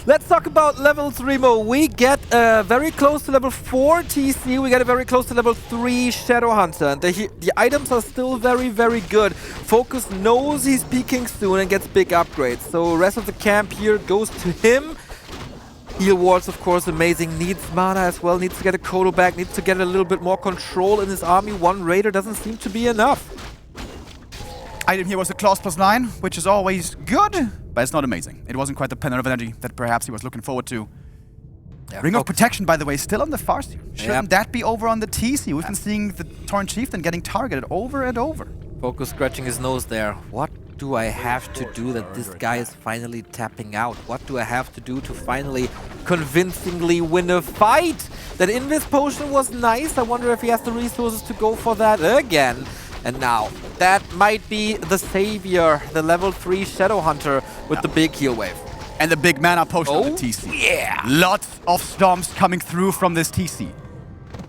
Let's talk about levels, Remo. We get very close to level 4 TC. We get a very close to level 3 Shadowhunter. And the items are still very, very good. FoCuS knows he's peaking soon and gets big upgrades. So rest of the camp here goes to him. Heal Wards, of course, amazing. Needs mana as well. Needs to get a Kodo back. Needs to get a little bit more control in his army. 1 Raider doesn't seem to be enough. Item here was the Claws +9, which is always good, but it's not amazing. It wasn't quite the pennon of energy that perhaps he was looking forward to. Yeah, Ring of Protection, by the way, still on the Farseer. Shouldn't that be over on the TC? We've been seeing the Torn Chieftain getting targeted over and over. FoCuS scratching his nose there. What do I have to do that this guy is finally tapping out? What do I have to do to finally convincingly win a fight? That Invis Potion was nice. I wonder if he has the resources to go for that again. And now, that might be the savior, the level 3 Shadowhunter with the big heal wave. And the big mana potion of the TC. Yeah! Lots of stomps coming through from this TC.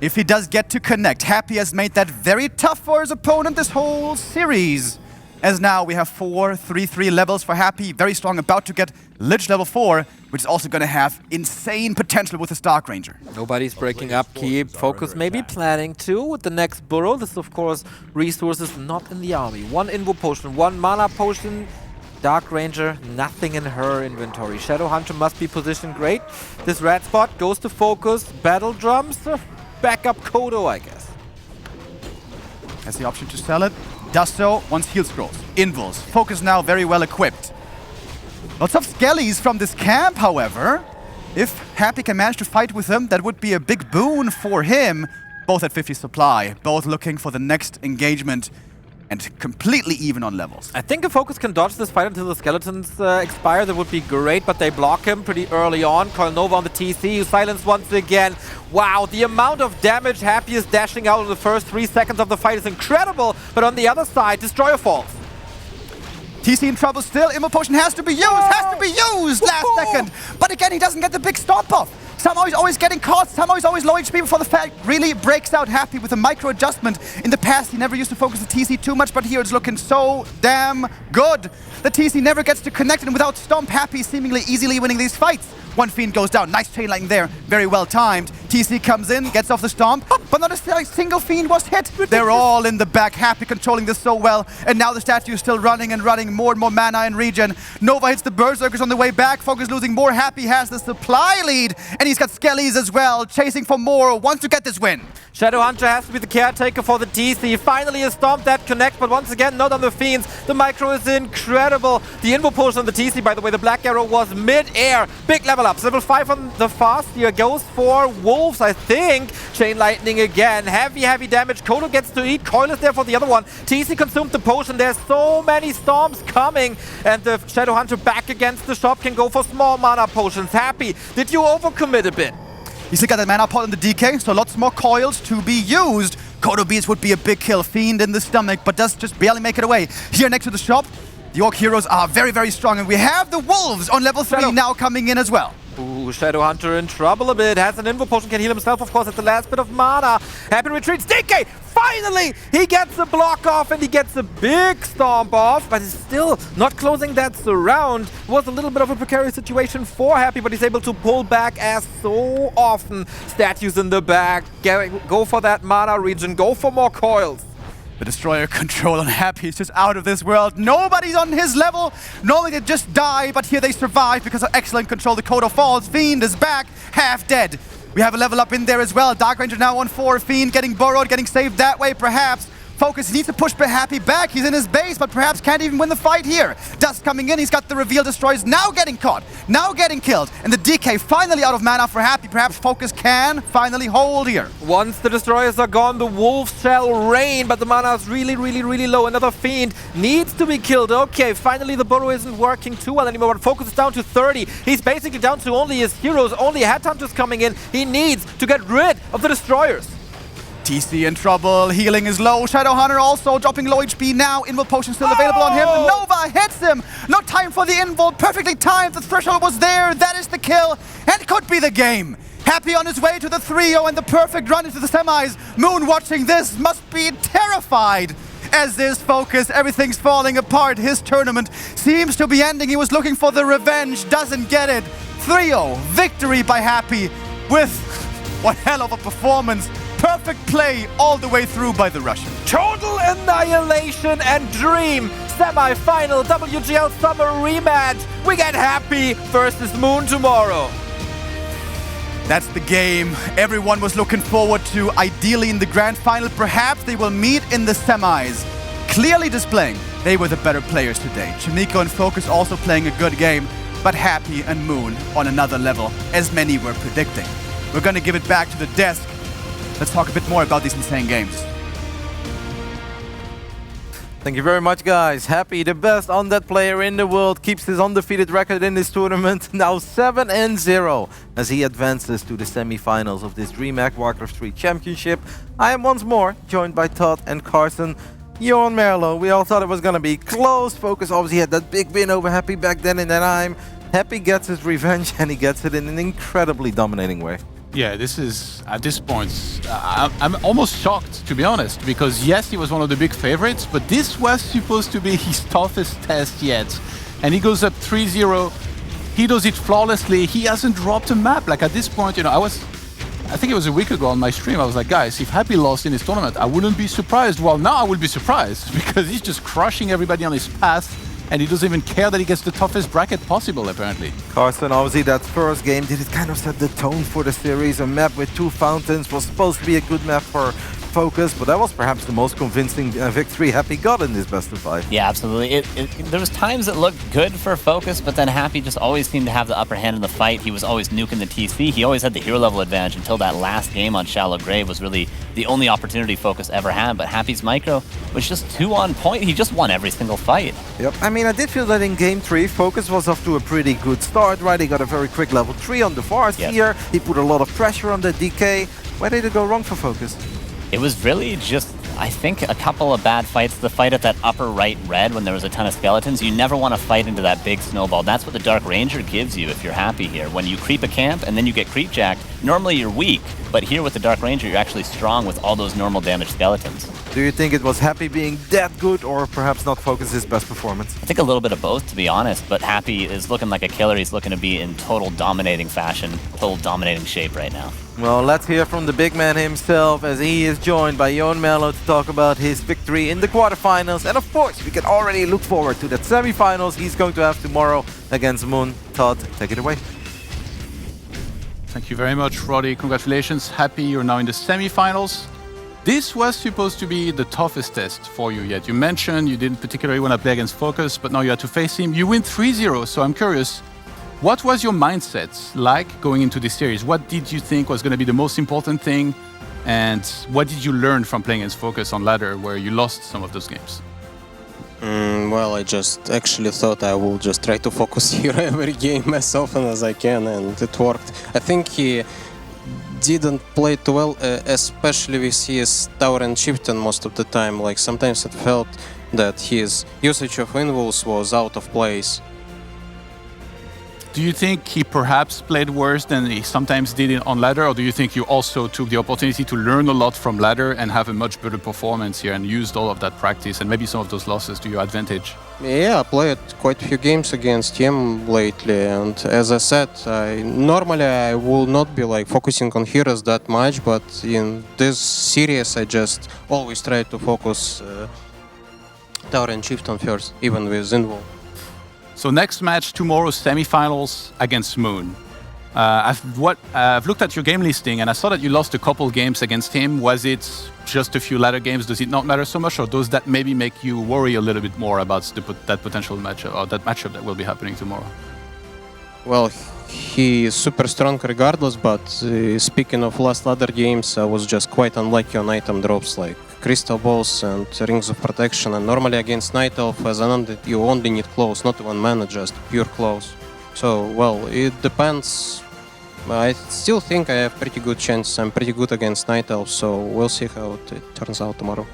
If he does get to connect, Happy has made that very tough for his opponent this whole series. As now we have 4 3/3 levels for Happy, very strong, about to get Lich level 4, which is also going to have insane potential with his Dark Ranger. Nobody's breaking up keep. FoCuS maybe planning to with the next burrow. This is, of course, resources not in the army. 1 Invul Potion, 1 Mana Potion. Dark Ranger, nothing in her inventory. Shadowhunter must be positioned great. This red spot goes to FoCuS. Battle Drums, backup Kodo, I guess. Has the option to sell it. Does so, wants heal scrolls. Invuls. FoCuS now very well equipped. Lots of skellies from this camp, however. If Happy can manage to fight with them, that would be a big boon for him. Both at 50 supply, both looking for the next engagement, and completely even on levels. I think if FoCuS can dodge this fight until the skeletons expire, that would be great, but they block him pretty early on. Coil Nova on the TC, who silenced once again. Wow, the amount of damage Happy is dashing out in the first 3 seconds of the fight is incredible, but on the other side, Destroyer falls. TC in trouble still. Invul Potion has to be used, last second. But again, he doesn't get the big stomp off. Somehow he's always getting caught, somehow he's always low HP before the fact really breaks out Happy with a micro adjustment. In the past, he never used to focus the TC too much, but here it's looking so damn good. The TC never gets to connect, and without Stomp, Happy seemingly easily winning these fights. One Fiend goes down, nice chain lightning there, very well timed. TC comes in, gets off the Stomp, but not a single Fiend was hit. They're all in the back, Happy controlling this so well, and now the statue is still running and running, more and more mana and regen. Nova hits the Berserkers on the way back, FoCuS losing more, Happy has the supply lead, and he's got Skellies as well, chasing for more, wants to get this win. Shadowhunter has to be the caretaker for the TC. Finally a Stomp that connects, but once again not on the Fiends. The micro is incredible. The Invo potion on the TC, by the way, the Black Arrow was mid-air. Big level ups. Level 5 on the fast here goes for Wolves, I think. Chain Lightning again. Heavy damage. Kodo gets to eat. Coil is there for the other one. TC consumed the potion. There's so many Storms coming. And the Shadowhunter back against the shop can go for small mana potions. Happy. Did you overcommit a bit? He's still got that mana pot in the DK, so lots more coils to be used. Kodo Beast would be a big kill. Fiend in the stomach, but does just barely make it away. Here next to the shop, the Orc heroes are very strong, and we have the Wolves on level 3 now coming in as well. Ooh, Shadowhunter in trouble a bit. Has an Invo potion, can heal himself, of course, at the last bit of mana. Happy retreats. DK! Finally! He gets a block off and he gets a big Stomp off, but he's still not closing that surround. It was a little bit of a precarious situation for Happy, but he's able to pull back as so often. Statues in the back. Go for that mana region. Go for more coils. The Destroyer control on Happy is just out of this world. Nobody's on his level. Normally they just die, but here they survive because of excellent control. The Kodo falls. Fiend is back, half dead. We have a level up in there as well. Dark Ranger now on 4. Fiend getting burrowed, getting saved that way perhaps. FoCuS needs to push Happy back. He's in his base, but perhaps can't even win the fight here. Dust coming in. He's got the reveal. Destroys now getting caught, now getting killed. And the DK finally out of mana for Happy. Perhaps FoCuS can finally hold here. Once the Destroyers are gone, the Wolves shall reign, but the mana is really low. Another Fiend needs to be killed. Okay, finally the burrow isn't working too well anymore, but FoCuS is down to 30. He's basically down to only his heroes, only Headhunters coming in. He needs to get rid of the Destroyers. TC in trouble, healing is low. Shadowhunter also dropping low HP now. Invo potion still available on him. Nova hits him. No time for the Invo. Perfectly timed. The threshold was there. That is the kill. And could be the game. Happy on his way to the 3-0 and the perfect run into the semis. Moon watching this must be terrified. As is FoCuS, everything's falling apart. His tournament seems to be ending. He was looking for the revenge, doesn't get it. 3-0, victory by Happy with one hell of a performance. Perfect play all the way through by the Russian. Total annihilation and Dream semi-final WGL Summer rematch. We get Happy versus Moon tomorrow. That's the game everyone was looking forward to. Ideally in the grand final, perhaps they will meet in the semis. Clearly displaying they were the better players today. Chimiko and FoCuS also playing a good game, but Happy and Moon on another level, as many were predicting. We're gonna give it back to the desk. Let's talk a bit more about these insane games. Thank you very much, guys. Happy, the best undead player in the world, keeps his undefeated record in this tournament, now 7-0, as he advances to the semi-finals of this DreamHack Warcraft 3 Championship. I am once more joined by Todd and Carson. Johan Merlo, we all thought it was going to be close. FoCuS obviously had that big win over Happy back then in Anaheim. Happy gets his revenge, and he gets it in an incredibly dominating way. Yeah, this is, at this point, I'm almost shocked, to be honest, because yes, he was one of the big favorites, but this was supposed to be his toughest test yet. And he goes up 3-0, he does it flawlessly, he hasn't dropped a map. Like at this point, you know, I think it was a week ago on my stream, I was like, guys, if Happy lost in this tournament, I wouldn't be surprised. Well, now I will be surprised, because he's just crushing everybody on his path. And he doesn't even care that he gets the toughest bracket possible, apparently. Carson, obviously that first game, did it kind of set the tone for the series? A map with 2 fountains was supposed to be a good map for FoCuS, but that was perhaps the most convincing victory Happy got in this best of 5. Yeah, absolutely. There was times it looked good for FoCuS, but then Happy just always seemed to have the upper hand in the fight. He was always nuking the TC. He always had the hero level advantage until that last game on Shallow Grave was really the only opportunity FoCuS ever had. But Happy's micro was just too on point. He just won every single fight. Yep. I mean, I did feel that in game 3, FoCuS was off to a pretty good start, right? He got a very quick level 3 on the Vars here. He put a lot of pressure on the DK. Where did it go wrong for FoCuS? It was really just, I think a couple of bad fights. The fight at that upper right red when there was a ton of skeletons, you never want to fight into that big snowball. That's what the Dark Ranger gives you if you're happy here. When you creep a camp and then you get creep jacked, normally you're weak, but here with the Dark Ranger, you're actually strong with all those normal damage skeletons. Do you think it was Happy being that good, or perhaps not FoCuS' best performance? I think a little bit of both, to be honest, but Happy is looking like a killer. He's looking to be in total dominating fashion, total dominating shape right now. Well, let's hear from the big man himself as he is joined by Yon Mello to talk about his victory in the quarterfinals. And of course, we can already look forward to that semifinals he's going to have tomorrow against Moon. Todd, take it away. Thank you very much, Roddy. Congratulations. Happy you're now in the semifinals. This was supposed to be the toughest test for you yet. You mentioned you didn't particularly want to play against FoCuS, but now you had to face him. You win 3-0, so I'm curious, what was your mindset like going into this series? What did you think was going to be the most important thing? And what did you learn from playing against FoCuS on ladder, where you lost some of those games? Well, I just actually thought I will just try to focus here every game as often as I can, and it worked. I think he didn't play too well, especially with his tower and chieftain most of the time. Like, sometimes it felt that his usage of invulns was out of place. Do you think he perhaps played worse than he sometimes did on ladder, or do you think you also took the opportunity to learn a lot from ladder and have a much better performance here and used all of that practice and maybe some of those losses to your advantage? Yeah, I played quite a few games against him lately, and as I said, normally I will not be like focusing on heroes that much, but in this series I just always try to focus tower and chieftain first, even with invuln. So next match tomorrow, semifinals against Moon. I've looked at your game listing and I saw that you lost a couple games against him. Was it just a few ladder games? Does it not matter so much, or does that maybe make you worry a little bit more about that potential matchup, or that matchup that will be happening tomorrow? Well, he is super strong regardless, but speaking of last ladder games, I was just quite unlucky on item drops like Crystal Balls and Rings of Protection, and normally against Night Elf as an undead you only need close, not even mana, just pure close. So, well, it depends. I still think I have pretty good chance. I'm pretty good against Night Elf, so we'll see how it turns out tomorrow.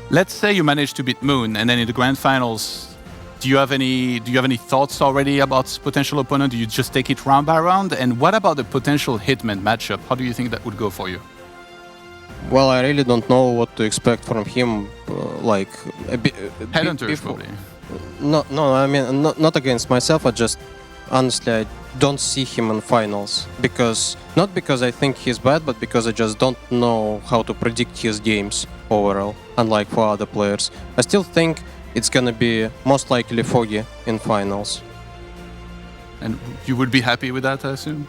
Let's say you manage to beat Moon, and then in the grand finals, do you have any thoughts already about potential opponent? Do you just take it round by round? And what about the potential Hitman matchup? How do you think that would go for you? Well, I really don't know what to expect from him. Like Headhunters, probably. No, I mean not against myself. I just honestly I don't see him in finals not because I think he's bad, but because I just don't know how to predict his games overall. Unlike for other players, I still think it's gonna be most likely FoCuS in finals. And you would be happy with that, I assume?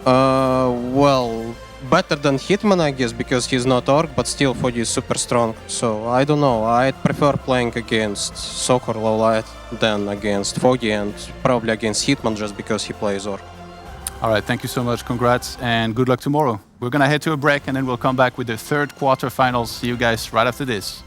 Well, better than Hitman, I guess, because he's not Orc, but still FoCuS is super strong. So I don't know. I'd prefer playing against Soccer Lowlight than against FoCuS, and probably against Hitman just because he plays Orc. All right, thank you so much. Congrats and good luck tomorrow. We're gonna head to a break and then we'll come back with the third quarterfinals. See you guys right after this.